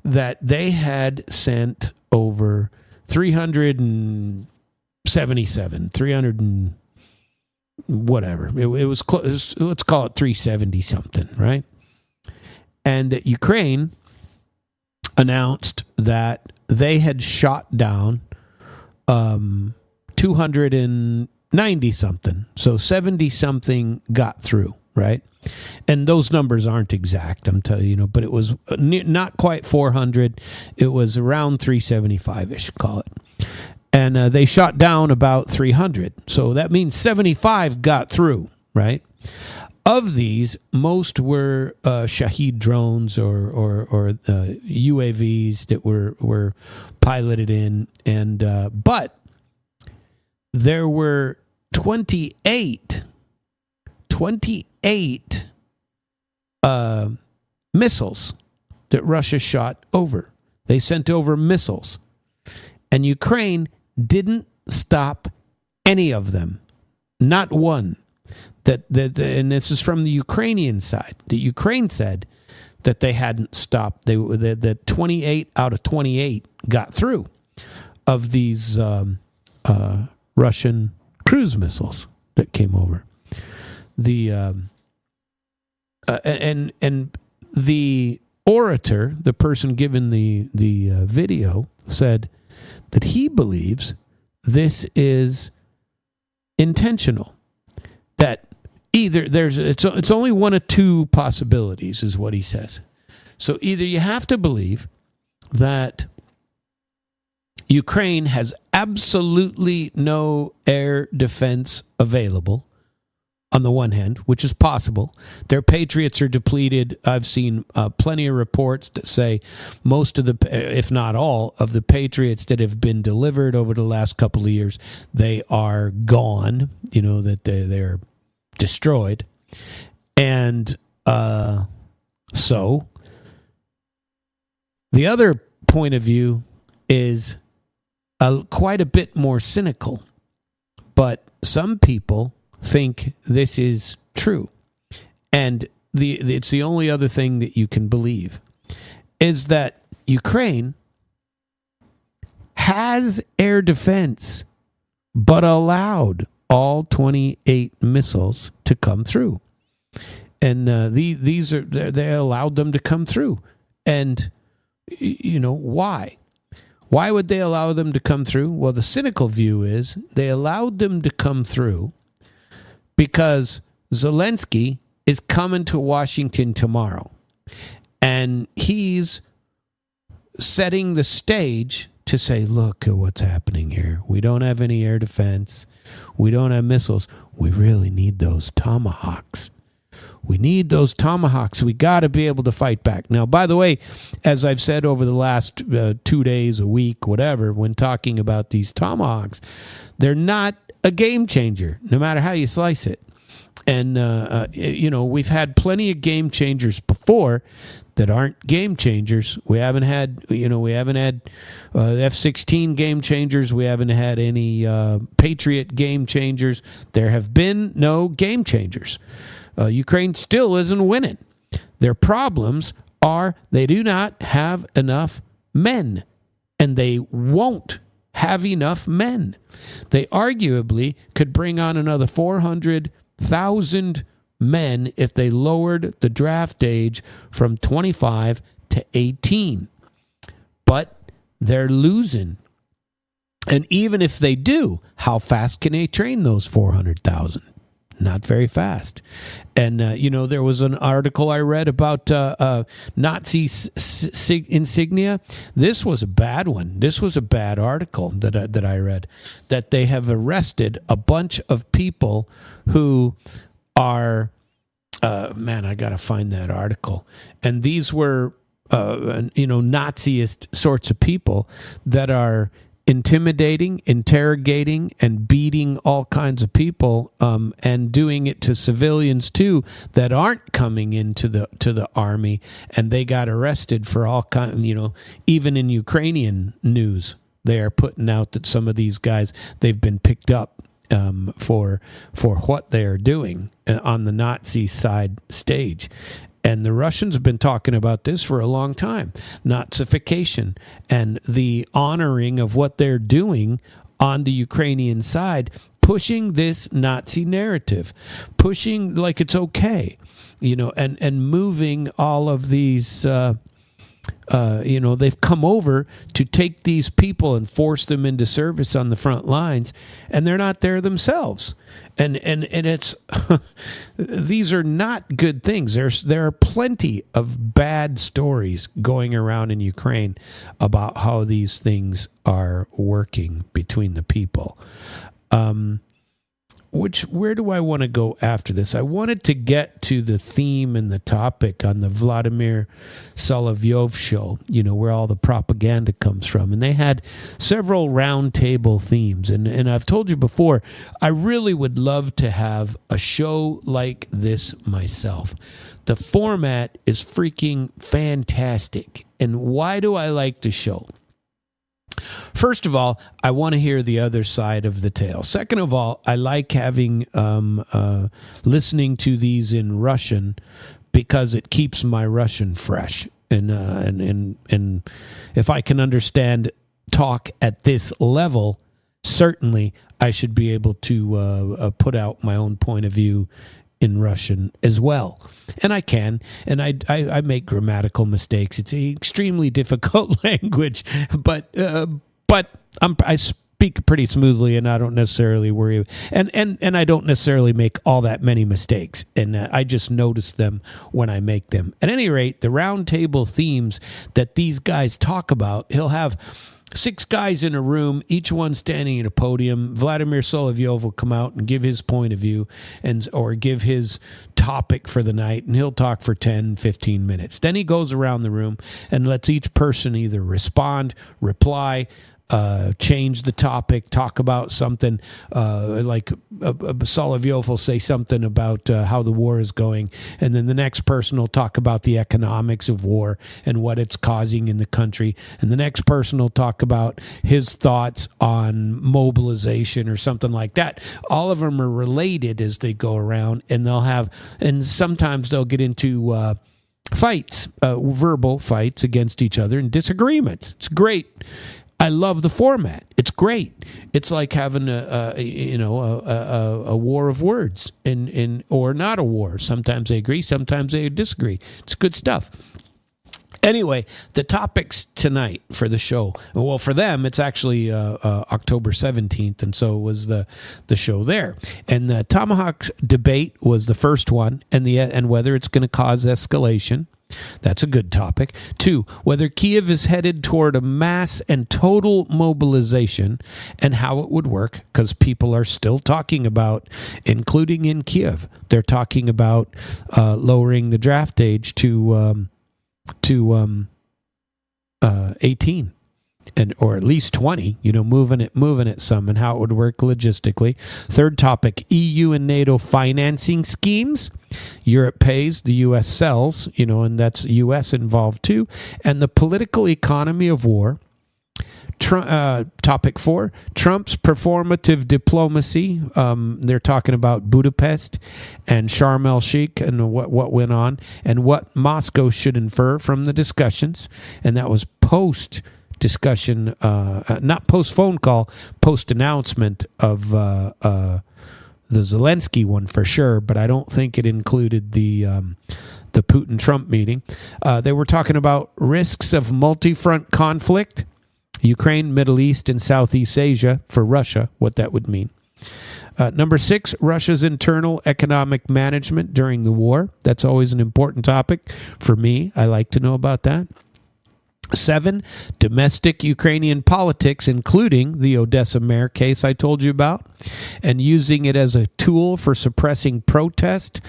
that they had sent over 377, 300 and whatever. It was close. Let's call it 370 something, right? And that Ukraine announced that they had shot down 290 something. So 70 something got through, right? And those numbers aren't exact, I'm telling you, but it was not quite 400. It was around 375-ish, call it. And they shot down about 300. So that means 75 got through, right? Of these, most were Shahed drones or UAVs that were piloted in, and but there were 28 missiles that Russia shot over. They sent over missiles, and Ukraine didn't stop any of them, not one. And this is from the Ukrainian side. The Ukraine said that they hadn't stopped. The 28 out of 28 got through of these Russian cruise missiles that came over. And the orator, the person given the video, said that he believes this is intentional. That either it's only one of two possibilities, is what he says. So either you have to believe that Ukraine has absolutely no air defense available, on the one hand, which is possible. Their Patriots are depleted. I've seen plenty of reports that say most of the, if not all, of the Patriots that have been delivered over the last couple of years, they are gone, that they're destroyed. And so the other point of view is quite a bit more cynical, but some people think this is true. And it's the only other thing that you can believe is that Ukraine has air defense, but allowed all 28 missiles to come through. And they allowed them to come through. And, why? Why would they allow them to come through? Well, the cynical view is they allowed them to come through because Zelensky is coming to Washington tomorrow. And he's setting the stage to say, look at what's happening here. We don't have any air defense. We don't have missiles. We really need those Tomahawks. We need those Tomahawks. We got to be able to fight back. Now, by the way, as I've said over the last 2 days, a week, whatever, when talking about these Tomahawks, they're not a game changer, no matter how you slice it. And, we've had plenty of game changers before that aren't game changers. We haven't had F-16 game changers. We haven't had any Patriot game changers. There have been no game changers. Ukraine still isn't winning. Their problems are they do not have enough men, and they won't have enough men. They arguably could bring on another 400,000 men if they lowered the draft age from 25 to 18. But they're losing. And even if they do, how fast can they train those 400,000? Not very fast. And, there was an article I read about Nazi insignia. This was a bad one. This was a bad article that I read, that they have arrested a bunch of people who are, I got to find that article. And these were, Naziist sorts of people that are intimidating, interrogating, and beating all kinds of people, and doing it to civilians too that aren't coming into the army, and they got arrested for all kind. Even in Ukrainian news, they are putting out that some of these guys, they've been picked up for what they are doing on the Nazi side stage. And the Russians have been talking about this for a long time. Nazification and the honoring of what they're doing on the Ukrainian side, pushing this Nazi narrative, pushing like it's okay, and moving all of these, they've come over to take these people and force them into service on the front lines, and they're not there themselves. And it's these are not good things. There are plenty of bad stories going around in Ukraine about how these things are working between the people. Where do I want to go after this? I wanted to get to the theme and the topic on the Vladimir Solovyov show, where all the propaganda comes from. And they had several roundtable themes. And I've told you before, I really would love to have a show like this myself. The format is freaking fantastic. And why do I like the show? First of all, I want to hear the other side of the tale. Second of all, I like having listening to these in Russian because it keeps my Russian fresh. And if I can understand talk at this level, certainly I should be able to put out my own point of view in Russian as well. And I can, and I make grammatical mistakes. It's an extremely difficult language, but I speak pretty smoothly, and I don't necessarily worry. And I don't necessarily make all that many mistakes, and I just notice them when I make them. At any rate, the roundtable themes that these guys talk about, he'll have 6 guys in a room, each one standing at a podium. Vladimir Solovyov will come out and give his point of view or give his topic for the night, and he'll talk for 10, 15 minutes. Then he goes around the room and lets each person either respond, reply, change the topic, talk about something like Solovyov will say something about how the war is going, and then the next person will talk about the economics of war and what it's causing in the country, and the next person will talk about his thoughts on mobilization or something like that. All of them are related as they go around, and sometimes they'll get into fights, verbal fights against each other and disagreements. It's great. I love the format. It's great. It's like having a war of words, or not a war. Sometimes they agree, sometimes they disagree. It's good stuff. Anyway, the topics tonight for the show. Well, for them, it's actually October 17th, and so it was the show there. And the Tomahawks debate was the first one, and whether it's going to cause escalation. That's a good topic. 2, whether Kiev is headed toward a mass and total mobilization and how it would work, because people are still talking about, including in Kiev, they're talking about lowering the draft age to 18. Or at least 20, moving it some, and how it would work logistically. 3rd topic, EU and NATO financing schemes. Europe pays, the U.S. sells, and that's U.S. involved too. And the political economy of war. Topic 4, Trump's performative diplomacy. They're talking about Budapest and Sharm el-Sheikh and what went on, and what Moscow should infer from the discussions. And that was post-discussion, not post-phone call, post-announcement of the Zelensky one for sure, but I don't think it included the Putin-Trump meeting. They were talking about risks of multi-front conflict, Ukraine, Middle East, and Southeast Asia for Russia, what that would mean. Number 6, Russia's internal economic management during the war. That's always an important topic for me. I like to know about that. 7, domestic Ukrainian politics, including the Odessa mayor case I told you about, and using it as a tool for suppressing protest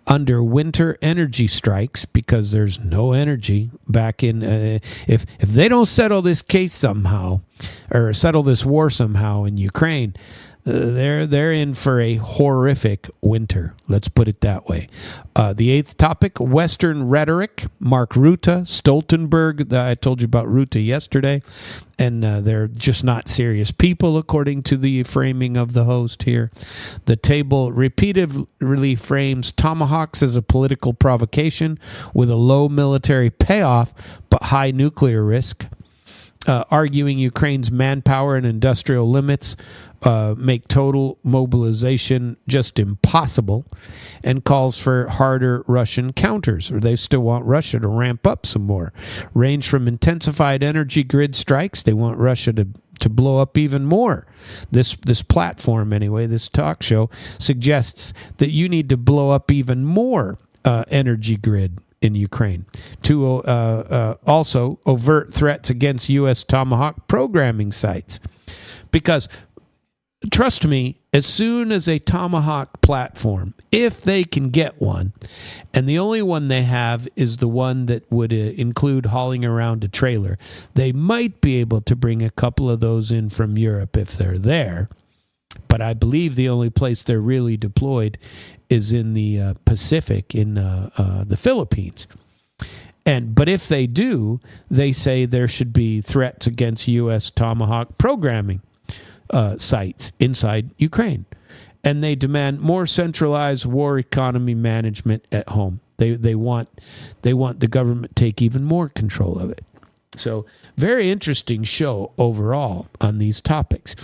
under winter energy strikes, because there's no energy back in. If they don't settle this case somehow, or settle this war somehow in Ukraine, they're in for a horrific winter. Let's put it that way. The 8th topic, Western rhetoric. Mark Rutte, Stoltenberg. I told you about Rutte yesterday. And they're just not serious people, according to the framing of the host here. The table repeatedly frames Tomahawk Tomahawks as a political provocation with a low military payoff but high nuclear risk, arguing Ukraine's manpower and industrial limits make total mobilization just impossible, and calls for harder Russian counters, or they still want Russia to ramp up some more. Range from intensified energy grid strikes, they want Russia to blow up even more. This platform, anyway, this talk show, suggests that you need to blow up even more energy grid in Ukraine, to also overt threats against U.S. Tomahawk programming sites. Because, trust me, as soon as a Tomahawk platform, if they can get one, and the only one they have is the one that would include hauling around a trailer, they might be able to bring a couple of those in from Europe if they're there. But I believe the only place they're really deployed is in the Pacific, in the Philippines. But if they do, they say there should be threats against U.S. Tomahawk programming sites inside Ukraine. And they demand more centralized war economy management at home. They want the government to take even more control of it. So, very interesting show overall on these topics.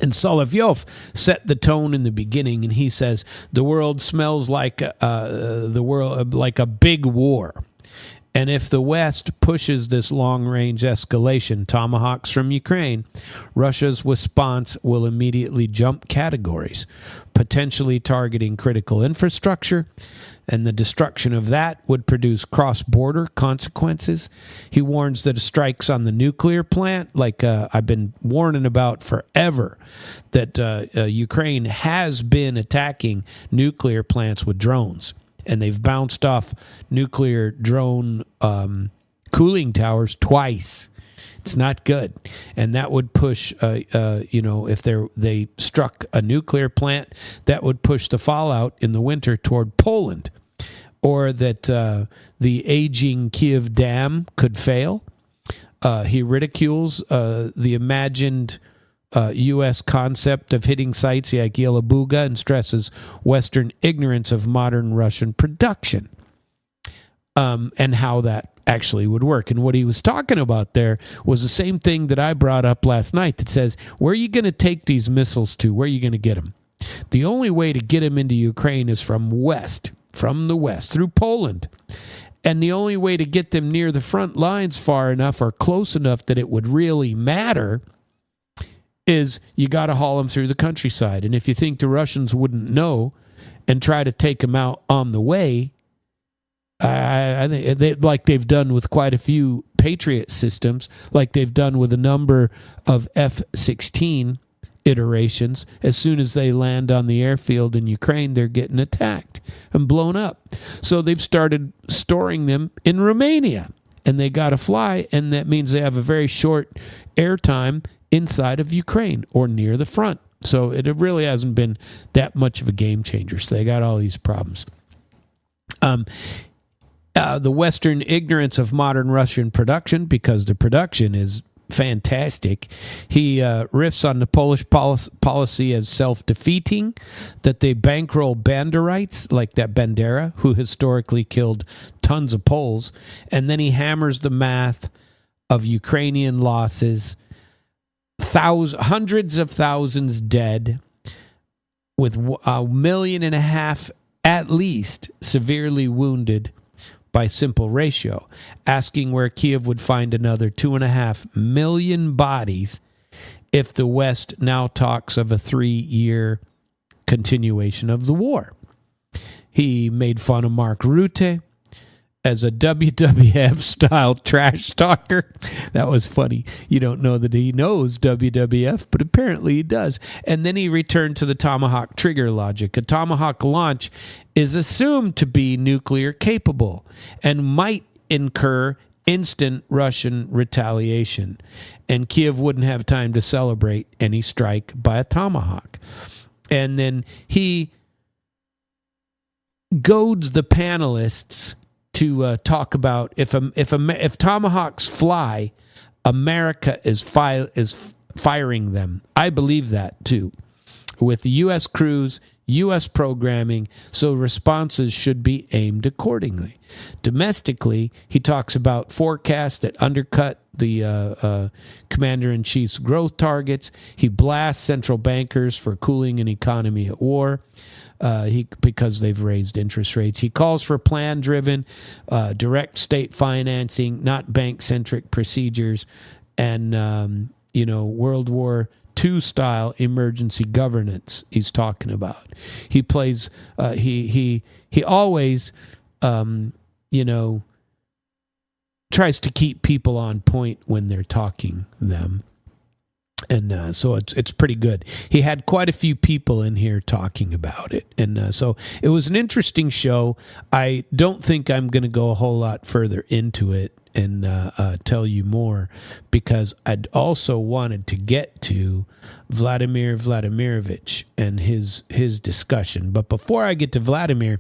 And Solovyov set the tone in the beginning, and he says the world smells like like a big war. And if the West pushes this long-range escalation, Tomahawks from Ukraine, Russia's response will immediately jump categories, potentially targeting critical infrastructure, and the destruction of that would produce cross-border consequences. He warns that strikes on the nuclear plant, like I've been warning about forever, that Ukraine has been attacking nuclear plants with drones. And they've bounced off nuclear drone cooling towers twice. It's not good. And that would push, if they struck a nuclear plant, that would push the fallout in the winter toward Poland. Or that the aging Kiev dam could fail. He ridicules the imagined U.S. concept of hitting sites like Yelabuga and stresses Western ignorance of modern Russian production and how that actually would work. And what he was talking about there was the same thing that I brought up last night that says, where are you going to take these missiles to? Where are you going to get them? The only way to get them into Ukraine is from the west, through Poland. And the only way to get them near the front lines far enough or close enough that it would really matter is you got to haul them through the countryside. And if you think the Russians wouldn't know and try to take them out on the way, I think like they've done with quite a few Patriot systems, like they've done with a number of F-16 iterations, as soon as they land on the airfield in Ukraine, they're getting attacked and blown up. So they've started storing them in Romania, and they got to fly, and that means they have a very short airtime inside of Ukraine or near the front. So it really hasn't been that much of a game changer. So they got all these problems. The Western ignorance of modern Russian production, because the production is fantastic. He riffs on the Polish policy as self-defeating, that they bankroll Banderites, like that Bandera, who historically killed tons of Poles. And then he hammers the math of Ukrainian losses, hundreds of thousands dead, with 1.5 million at least severely wounded by simple ratio, asking where Kiev would find another 2.5 million bodies if the West now talks of a 3-year continuation of the war. He made fun of Mark Rutte as a WWF-style trash talker. That was funny. You don't know that he knows WWF, but apparently he does. And then he returned to the Tomahawk trigger logic. A Tomahawk launch is assumed to be nuclear capable and might incur instant Russian retaliation. And Kiev wouldn't have time to celebrate any strike by a Tomahawk. And then he goads the panelists to talk about if Tomahawks fly, America is firing them. I believe that too. with the U.S. crews, U.S. programming, so responses should be aimed accordingly. Domestically, he talks about forecasts that undercut the commander-in-chief's growth targets. He blasts central bankers for cooling an economy at war because they've raised interest rates. He calls for plan-driven, direct state financing, not bank-centric procedures, and World War II style emergency governance. He's talking about. He plays. He always. Tries to keep people on point when they're talking them. And so it's pretty good. He had quite a few people in here talking about it. And so it was an interesting show. I don't think I'm going to go a whole lot further into it and tell you more, because I'd also wanted to get to Vladimir Vladimirovich and his discussion. But before I get to Vladimir,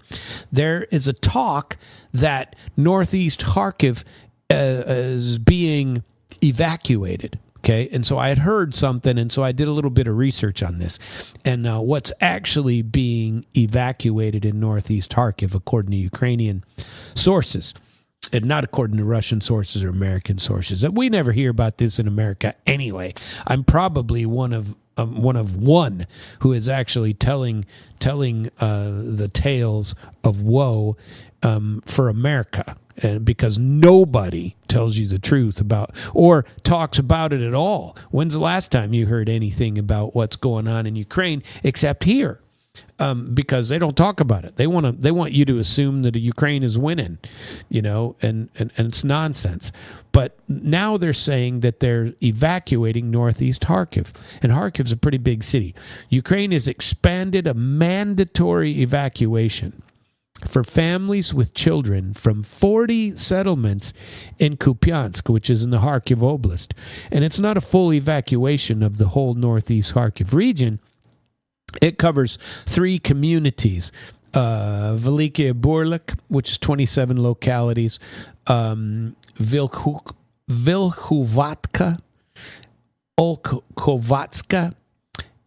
there is a talk that northeast Kharkiv is being evacuated. Okay, and so I had heard something, and so I did a little bit of research on this. And what's actually being evacuated in northeast Kharkiv, according to Ukrainian sources, and not according to Russian sources or American sources. And we never hear about this in America anyway. I'm probably one of one who is actually telling the tales of woe for America. And because nobody tells you the truth about or talks about it at all. When's the last time you heard anything about what's going on in Ukraine except here? Because they don't talk about it. They want you to assume that Ukraine is winning, and it's nonsense. But now they're saying that they're evacuating northeast Kharkiv, and Kharkiv's a pretty big city. Ukraine has expanded a mandatory evacuation for families with children from 40 settlements in Kupyansk, which is in the Kharkiv Oblast. And it's not a full evacuation of the whole northeast Kharkiv region. It covers 3 communities, Velikia Burlik, which is 27 localities, Vilhuvatka, Olkovatska,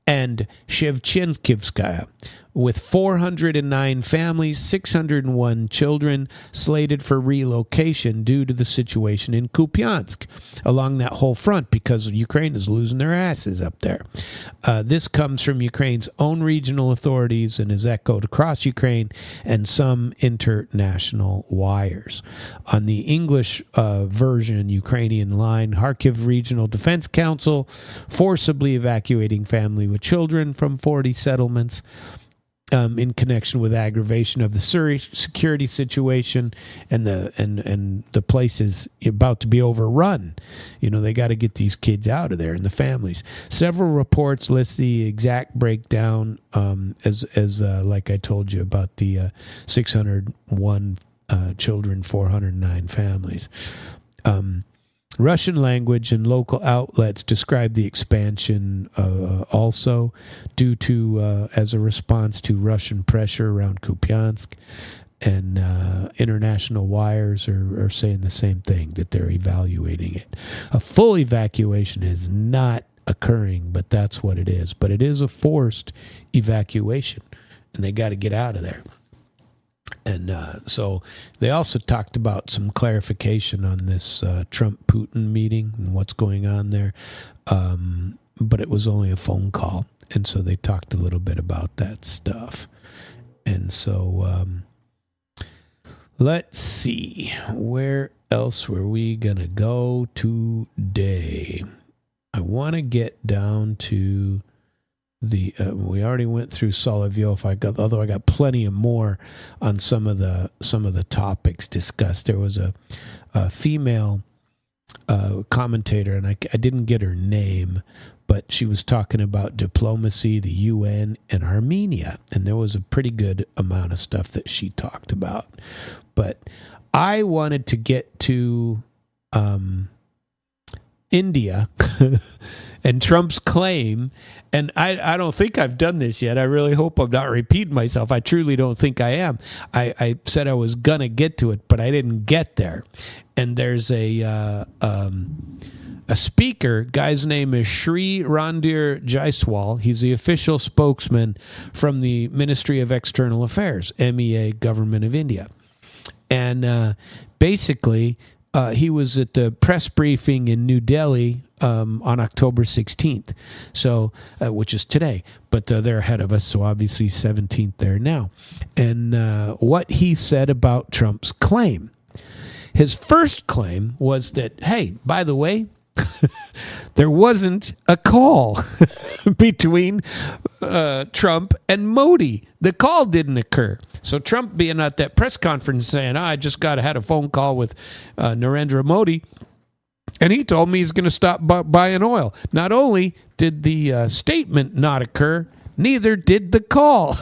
and Shevchenkivskaya, with 409 families, 601 children slated for relocation due to the situation in Kupyansk along that whole front, because Ukraine is losing their asses up there. This comes from Ukraine's own regional authorities and is echoed across Ukraine and some international wires. On the English version, Ukrainian line, Kharkiv Regional Defense Council forcibly evacuating family with children from 40 settlements. In connection with aggravation of the security situation, and the place is about to be overrun. They got to get these kids out of there and the families. Several reports list the exact breakdown, as like I told you about the 601 children, 409 families. Russian language and local outlets describe the expansion also due to as a response to Russian pressure around Kupyansk, and international wires are saying the same thing, that they're evaluating it. A full evacuation is not occurring, but that's what it is. But it is a forced evacuation, and they got to get out of there. And so they also talked about some clarification on this Trump-Putin meeting and what's going on there. But it was only a phone call. And so they talked a little bit about that stuff. And so let's see. Where else were we going to go today? I want to get down to the we already went through Solovyov. Although I got plenty of more on some of the topics discussed. There was a female commentator, and I didn't get her name, but she was talking about diplomacy, the UN, and Armenia, and there was a pretty good amount of stuff that she talked about. But I wanted to get to India and Trump's claim. And I don't think I've done this yet. I really hope I'm not repeating myself. I truly don't think I am. I said I was going to get to it, but I didn't get there. And there's a a speaker. Guy's name is Shri Randir Jaiswal. He's the official spokesman from the Ministry of External Affairs, MEA, Government of India. And basically, he was at the press briefing in New Delhi on October 16th, so which is today. But they're ahead of us, so obviously 17th there now. And what he said about Trump's claim. His first claim was that, hey, by the way, there wasn't a call between Trump and Modi. The call didn't occur. So Trump being at that press conference saying, I just had a phone call with Narendra Modi, and he told me he's going to stop buying oil. Not only did the statement not occur, neither did the call.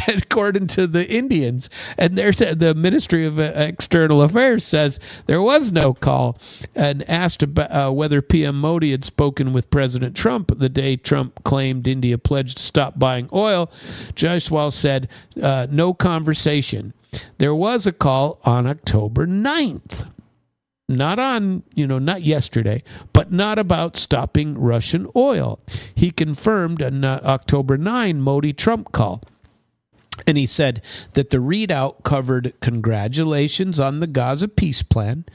According to the Indians. And the Ministry of External Affairs says there was no call, and asked about whether PM Modi had spoken with President Trump the day Trump claimed India pledged to stop buying oil. Jaiswal said no conversation. There was a call on October 9th. Not yesterday, but not about stopping Russian oil. He confirmed an October 9 Modi-Trump call. And he said that the readout covered congratulations on the Gaza peace plan,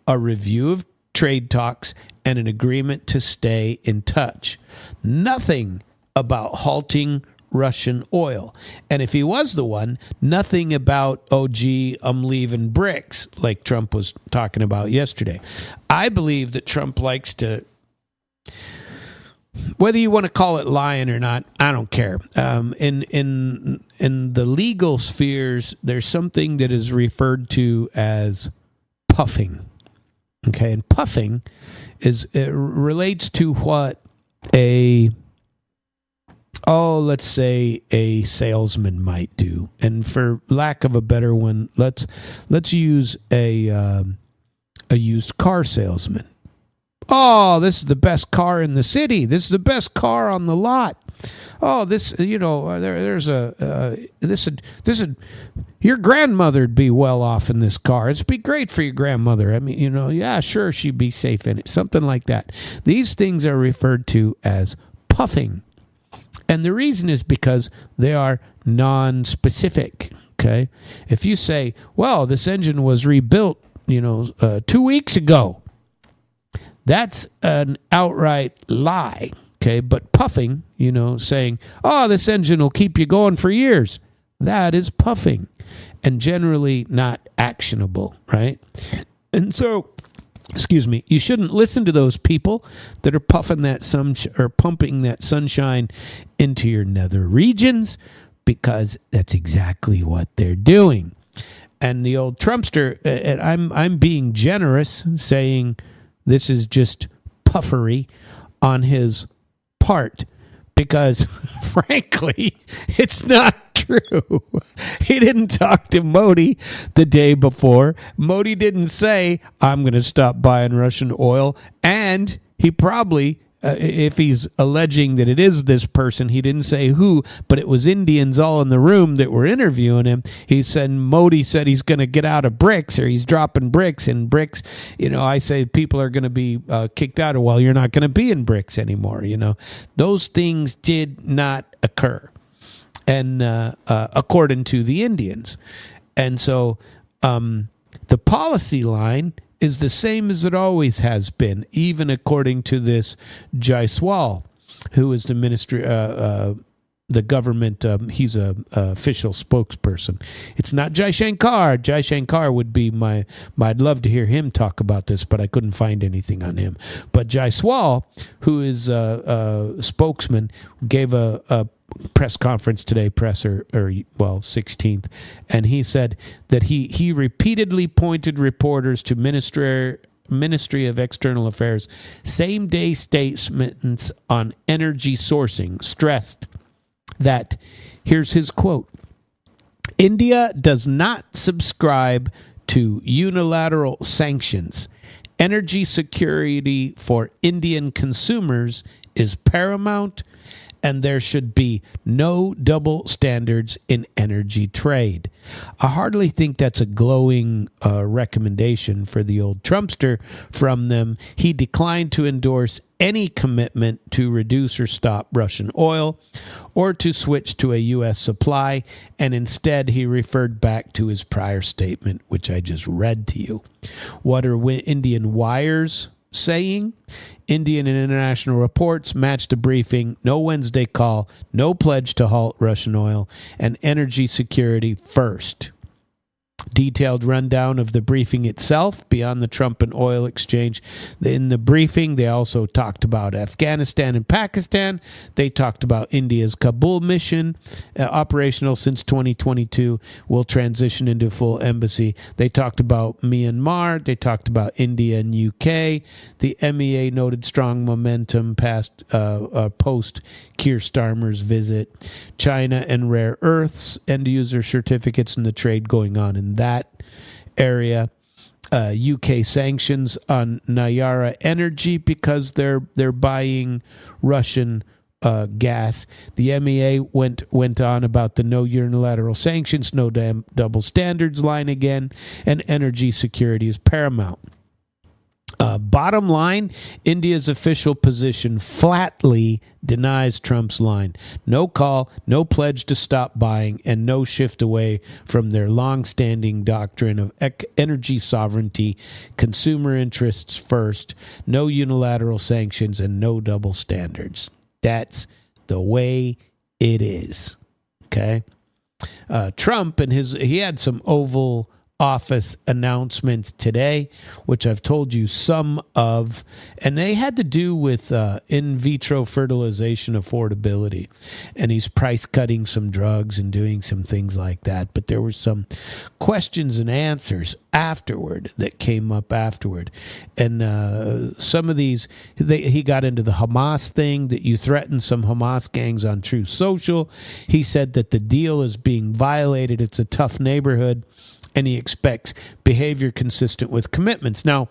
a review of trade talks, and an agreement to stay in touch. Nothing about halting Russian oil. And if he was the one, nothing about, oh, gee, I'm leaving BRICS, like Trump was talking about yesterday. I believe that Trump likes to, whether you want to call it lying or not, I don't care. In the legal spheres, there's something that is referred to as puffing. Okay, and puffing relates to what let's say a salesman might do. And for lack of a better one, let's use a used car salesman. Oh, this is the best car in the city. This is the best car on the lot. Oh, this, there's your grandmother'd be well off in this car. It'd be great for your grandmother. I mean, yeah, sure, she'd be safe in it. Something like that. These things are referred to as puffing. And the reason is because they are non-specific, okay? If you say, well, this engine was rebuilt, 2 weeks ago, that's an outright lie, okay? But puffing, saying, oh, this engine will keep you going for years, that is puffing and generally not actionable, right? And so, you shouldn't listen to those people that are puffing that pumping that sunshine into your nether regions, because that's exactly what they're doing. And the old Trumpster, and I'm being generous, saying this is just puffery on his part, because frankly, it's not true. He didn't talk to Modi the day before. Modi didn't say, I'm going to stop buying Russian oil. And he probably, if he's alleging that it is this person, he didn't say who, but it was Indians all in the room that were interviewing him. He said Modi said he's going to get out of BRICS, or he's dropping BRICS, and BRICS, I say people are going to be kicked out of, well, you're not going to be in BRICS anymore. Those things did not occur, and according to the Indians. And so the policy line is the same as it always has been, even according to this Jaiswal, who is the ministry, the government. He's a official spokesperson. It's not Jai Shankar. Jai Shankar would be I'd love to hear him talk about this, but I couldn't find anything on him. But Jaiswal, who is a spokesman, gave a press conference today, 16th, and he said that he repeatedly pointed reporters to Ministry of External Affairs same-day statements on energy sourcing, stressed that, here's his quote, India does not subscribe to unilateral sanctions. Energy security for Indian consumers is paramount, and there should be no double standards in energy trade. I hardly think that's a glowing recommendation for the old Trumpster from them. He declined to endorse any commitment to reduce or stop Russian oil or to switch to a U.S. supply, and instead he referred back to his prior statement, which I just read to you. What are Indian wires saying? Indian and international reports match the briefing. No Wednesday call, no pledge to halt Russian oil, and energy security first. Detailed rundown of the briefing itself beyond the Trump and oil exchange. In the briefing, they also talked about Afghanistan and Pakistan. They talked about India's Kabul mission, operational since 2022, will transition into full embassy. They talked about Myanmar. They talked about India and UK. The MEA noted strong momentum post Keir Starmer's visit. China and rare earths, end user certificates, and the trade going on in that area. UK sanctions on Nayara Energy because they're buying Russian gas. The MEA went on about the no unilateral sanctions, no double standards line again, and energy security is paramount. Bottom line, India's official position flatly denies Trump's line. No call, no pledge to stop buying, and no shift away from their long-standing doctrine of energy sovereignty, consumer interests first, no unilateral sanctions, and no double standards. That's the way it is. Okay? Trump and he had some Oval Office announcements today, which I've told you some of, and they had to do with in vitro fertilization affordability, and he's price cutting some drugs and doing some things like that. But there were some questions and answers afterward that came up afterward, and some of these he got into the Hamas thing, that you threatened some Hamas gangs on Truth Social. He said that the deal is being violated. It's a tough neighborhood, and he expects behavior consistent with commitments. Now,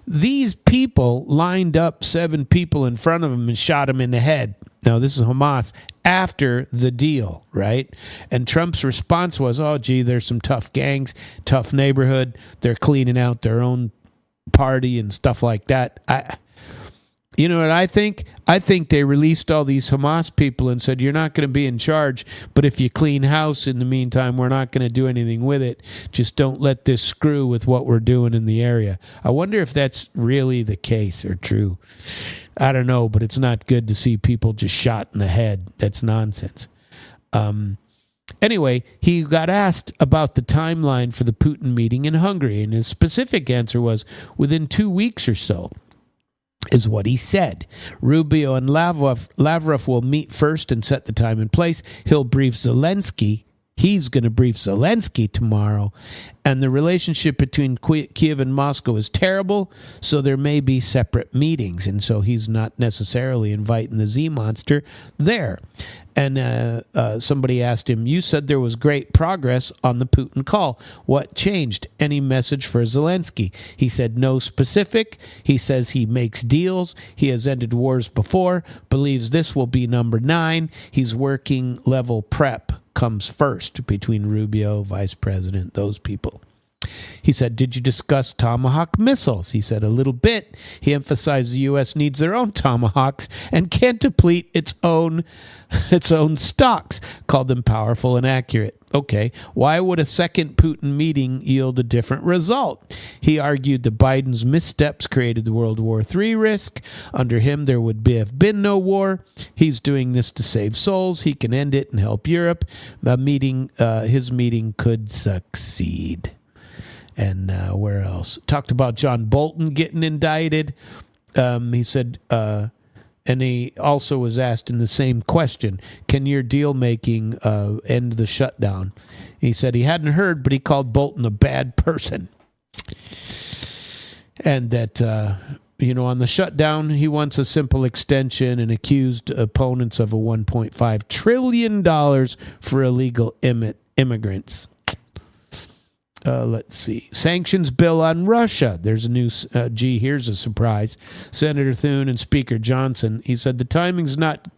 these people lined up 7 people in front of him and shot him in the head. Now, this is Hamas after the deal, right? And Trump's response was, oh, gee, there's some tough gangs, tough neighborhood. They're cleaning out their own party and stuff like that. You know what I think? I think they released all these Hamas people and said, you're not going to be in charge, but if you clean house in the meantime, we're not going to do anything with it. Just don't let this screw with what we're doing in the area. I wonder if that's really the case or true. I don't know, but it's not good to see people just shot in the head. That's nonsense. Anyway, he got asked about the timeline for the Putin meeting in Hungary, and his specific answer was within 2 weeks or so, is what he said. Rubio and Lavrov will meet first and set the time and place. He'll brief Zelensky. He's going to brief Zelensky tomorrow. And the relationship between Kiev and Moscow is terrible, so there may be separate meetings. And so he's not necessarily inviting the Z-Monster there. And somebody asked him, you said there was great progress on the Putin call. What changed? Any message for Zelensky? He said no specific. He says he makes deals. He has ended wars before, believes this will be number 9. He's working level prep comes first between Rubio, Vice President, those people. He said, did you discuss Tomahawk missiles? He said, a little bit. He emphasized the U.S. needs their own Tomahawks and can't deplete its own stocks, called them powerful and accurate. Okay, why would a second Putin meeting yield a different result? He argued that Biden's missteps created the World War III risk. Under him, there would have been no war. He's doing this to save souls. He can end it and help Europe. His meeting could succeed. And where else? Talked about John Bolton getting indicted. He said, and he also was asked in the same question, can your deal making end the shutdown? He said he hadn't heard, but he called Bolton a bad person. And that, on the shutdown, he wants a simple extension and accused opponents of a $1.5 trillion for illegal immigrants. Let's see. Sanctions bill on Russia. There's a new, here's a surprise. Senator Thune and Speaker Johnson, he said the timing's not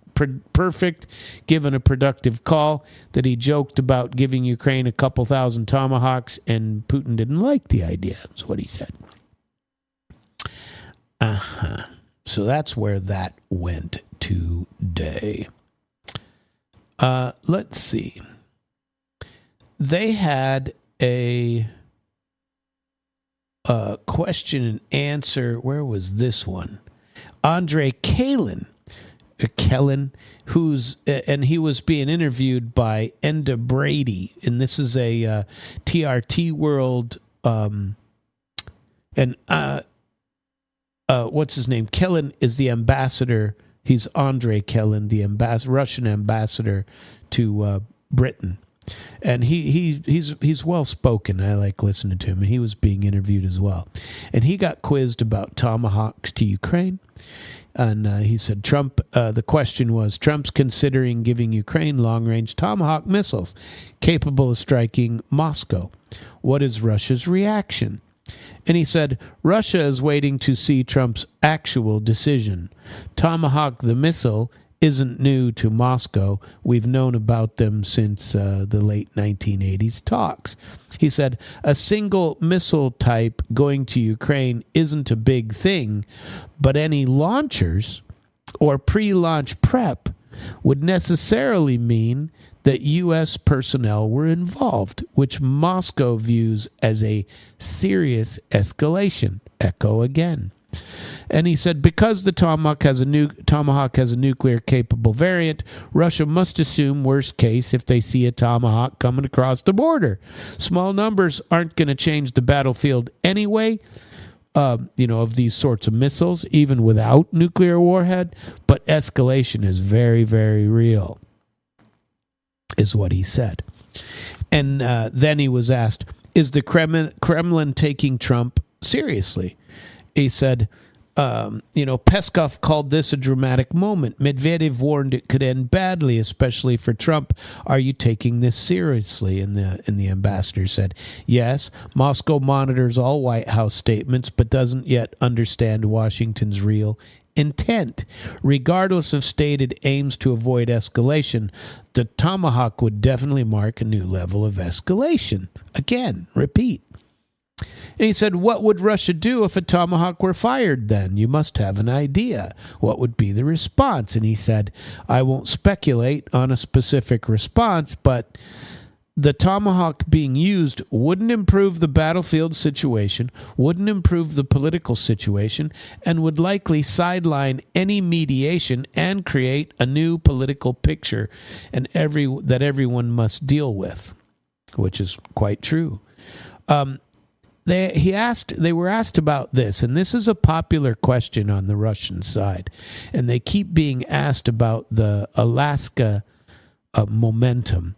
perfect given a productive call that he joked about giving Ukraine a couple thousand Tomahawks, and Putin didn't like the idea. That's what he said. So that's where that went today. Let's see. They had a question and answer. Where was this one? Andre Kellen, and he was being interviewed by Enda Brady, and this is a TRT World, what's his name? Kellen is the ambassador. He's Andre Kellen, the Russian ambassador to Britain. And he's well spoken. I like listening to him. And he was being interviewed as well. And he got quizzed about Tomahawks to Ukraine. And he said, the question was, Trump's considering giving Ukraine long-range Tomahawk missiles capable of striking Moscow. What is Russia's reaction? And he said, Russia is waiting to see Trump's actual decision. Tomahawk, the missile, isn't new to Moscow. We've known about them since the late 1980s talks. He said, a single missile type going to Ukraine isn't a big thing, but any launchers or pre-launch prep would necessarily mean that U.S. personnel were involved, which Moscow views as a serious escalation. Echo again. And he said, because the Tomahawk has a nuclear-capable variant, Russia must assume worst case if they see a Tomahawk coming across the border. Small numbers aren't going to change the battlefield anyway, of these sorts of missiles, even without nuclear warhead, but escalation is very, very real, is what he said. And then he was asked, is the Kremlin taking Trump seriously? He said, Peskov called this a dramatic moment. Medvedev warned it could end badly, especially for Trump. Are you taking this seriously? And the ambassador said, yes, Moscow monitors all White House statements, but doesn't yet understand Washington's real intent. Regardless of stated aims to avoid escalation, the Tomahawk would definitely mark a new level of escalation. Again, repeat. And he said, what would Russia do if a Tomahawk were fired then? You must have an idea. What would be the response? And he said, I won't speculate on a specific response, but the Tomahawk being used wouldn't improve the battlefield situation, wouldn't improve the political situation, and would likely sideline any mediation and create a new political picture that everyone must deal with, which is quite true. They were asked about this, and this is a popular question on the Russian side, and they keep being asked about the Alaska momentum.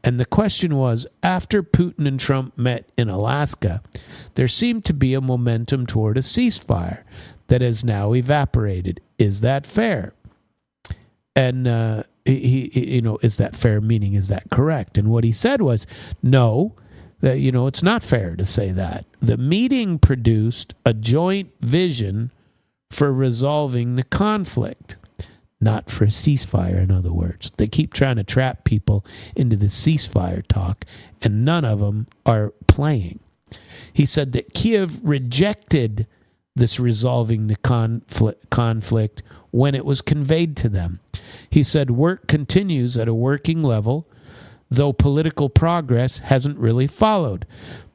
And the question was, after Putin and Trump met in Alaska, there seemed to be a momentum toward a ceasefire that has now evaporated. Is that fair? And is that fair? Meaning, is that correct? And what he said was, no. That, it's not fair to say that. The meeting produced a joint vision for resolving the conflict, not for a ceasefire, in other words. They keep trying to trap people into the ceasefire talk, and none of them are playing. He said that Kiev rejected this resolving the conflict when it was conveyed to them. He said work continues at a working level, though political progress hasn't really followed.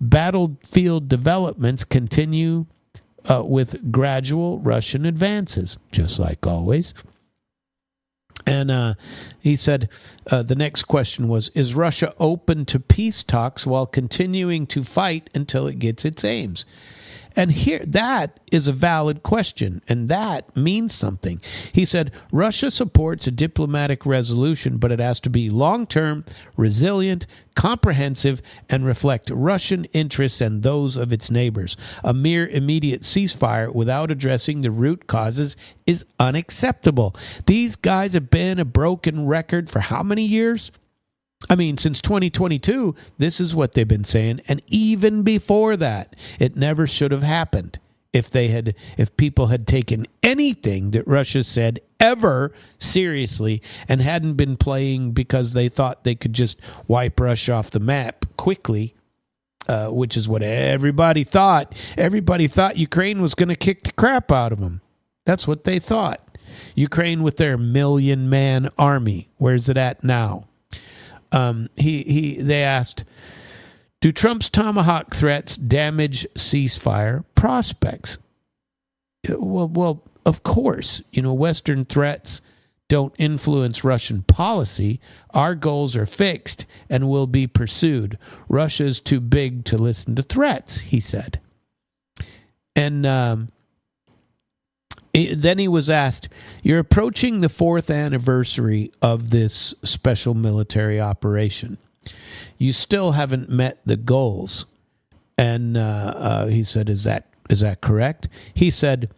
Battlefield developments continue with gradual Russian advances, just like always. And he said the next question was, is Russia open to peace talks while continuing to fight until it gets its aims? And here, that is a valid question, and that means something. He said, Russia supports a diplomatic resolution, but it has to be long-term, resilient, comprehensive, and reflect Russian interests and those of its neighbors. A mere immediate ceasefire without addressing the root causes is unacceptable. These guys have been a broken record for how many years? I mean, since 2022, this is what they've been saying. And even before that, it never should have happened if people had taken anything that Russia said ever seriously and hadn't been playing because they thought they could just wipe Russia off the map quickly, which is what everybody thought. Everybody thought Ukraine was going to kick the crap out of them. That's what they thought. Ukraine with their 1 million-man army. Where's it at now? They asked, do Trump's Tomahawk threats damage ceasefire prospects? Well, of course. Western threats don't influence Russian policy. Our goals are fixed and will be pursued. Russia's too big to listen to threats, he said. And then he was asked, you're approaching the 4th anniversary of this special military operation. You still haven't met the goals. And he said, is that correct? He said,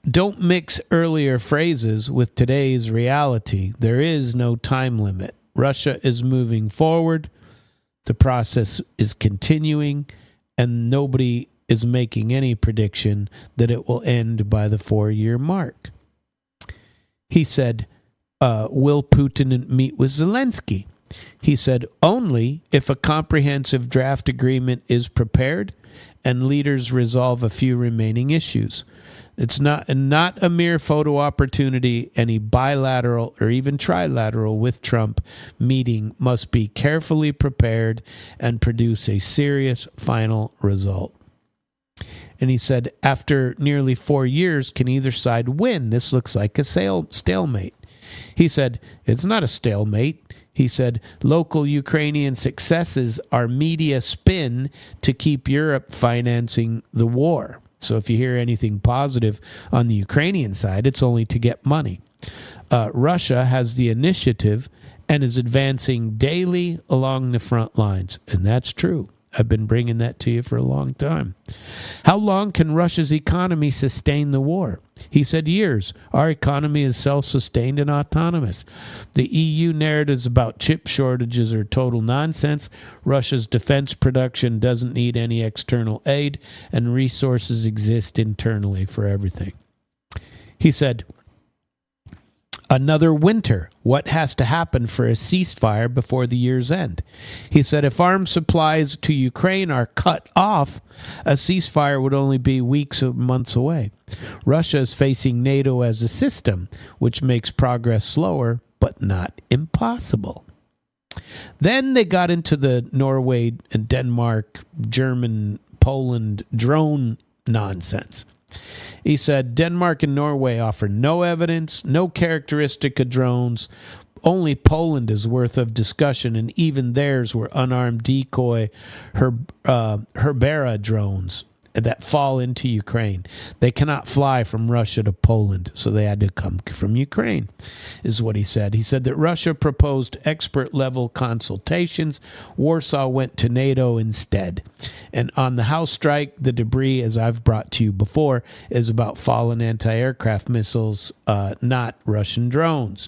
don't mix earlier phrases with today's reality. There is no time limit. Russia is moving forward. The process is continuing, and nobody is making any prediction that it will end by the 4-year mark. He said, will Putin meet with Zelensky? He said, only if a comprehensive draft agreement is prepared and leaders resolve a few remaining issues. It's not a mere photo opportunity. Any bilateral or even trilateral with Trump meeting must be carefully prepared and produce a serious final result. And he said, after nearly 4 years, can either side win? This looks like a stalemate. He said, it's not a stalemate. He said, local Ukrainian successes are media spin to keep Europe financing the war. So if you hear anything positive on the Ukrainian side, it's only to get money. Russia has the initiative and is advancing daily along the front lines. And that's true. I've been bringing that to you for a long time. How long can Russia's economy sustain the war? He said years. Our economy is self-sustained and autonomous. The EU narratives about chip shortages are total nonsense. Russia's defense production doesn't need any external aid, and resources exist internally for everything. He said, another winter. What has to happen for a ceasefire before the year's end? He said if arms supplies to Ukraine are cut off, a ceasefire would only be weeks or months away. Russia is facing NATO as a system, which makes progress slower, but not impossible. Then they got into the Norway, Denmark, German, Poland drone nonsense. He said Denmark and Norway offer no evidence, no characteristic of drones. Only Poland is worth of discussion, and even theirs were unarmed decoy Herbera drones that fall into Ukraine. They cannot fly from Russia to Poland, so they had to come from Ukraine, is what he said. He said that Russia proposed expert-level consultations. Warsaw went to NATO instead. And on the house strike, the debris, as I've brought to you before, is about fallen anti-aircraft missiles, not Russian drones.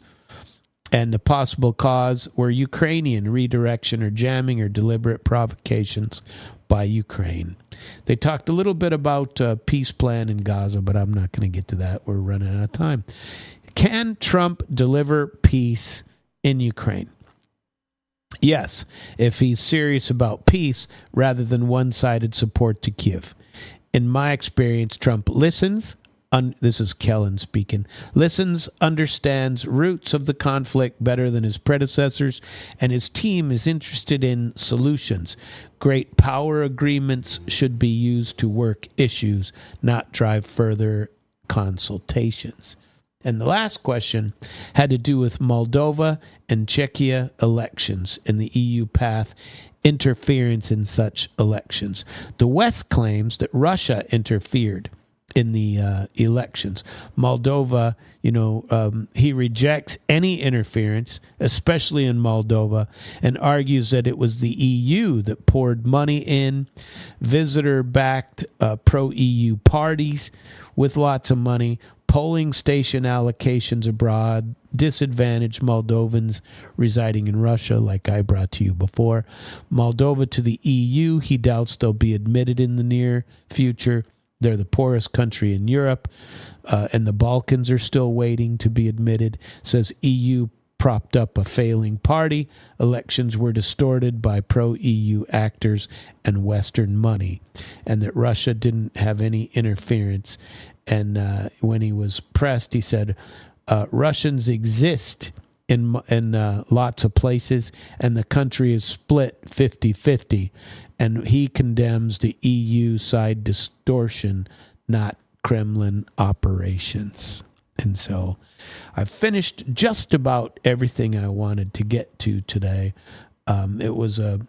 And the possible cause were Ukrainian redirection or jamming or deliberate provocations by Ukraine. They talked a little bit about peace plan in Gaza, but I'm not going to get to that. We're running out of time. Can Trump deliver peace in Ukraine? Yes, if he's serious about peace rather than one-sided support to Kyiv. In my experience, Trump listens. This is Kellen speaking. Listens, understands roots of the conflict better than his predecessors, and his team is interested in solutions. Great power agreements should be used to work issues, not drive further consultations. And the last question had to do with Moldova and Czechia elections and the EU path interference in such elections. The West claims that Russia interfered in the elections. Moldova, he rejects any interference, especially in Moldova, and argues that it was the EU that poured money in, visitor-backed pro-EU parties with lots of money, polling station allocations abroad, disadvantaged Moldovans residing in Russia, like I brought to you before. Moldova to the EU, he doubts they'll be admitted in the near future. They're the poorest country in Europe, and the Balkans are still waiting to be admitted. Says EU propped up a failing party. Elections were distorted by pro-EU actors and Western money, and that Russia didn't have any interference. And when he was pressed, he said, Russians exist in lots of places, and the country is split 50-50. And he condemns the EU side distortion, not Kremlin operations. And so I've finished just about everything I wanted to get to today. It was a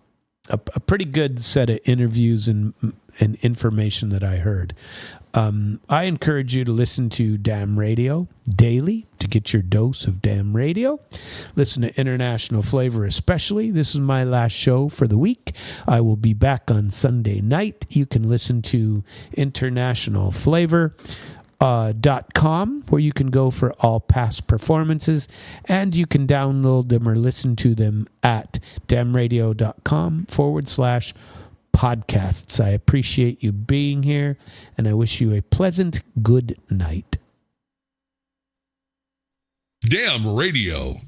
pretty good set of interviews and information that I heard. I encourage you to listen to Damn Radio daily to get your dose of Damn Radio. Listen to International Flavor especially. This is my last show for the week. I will be back on Sunday night. You can listen to International Flavor. .com, where you can go for all past performances, and you can download them or listen to them at damnradio.com/podcasts. I appreciate you being here, and I wish you a pleasant good night. Damn Radio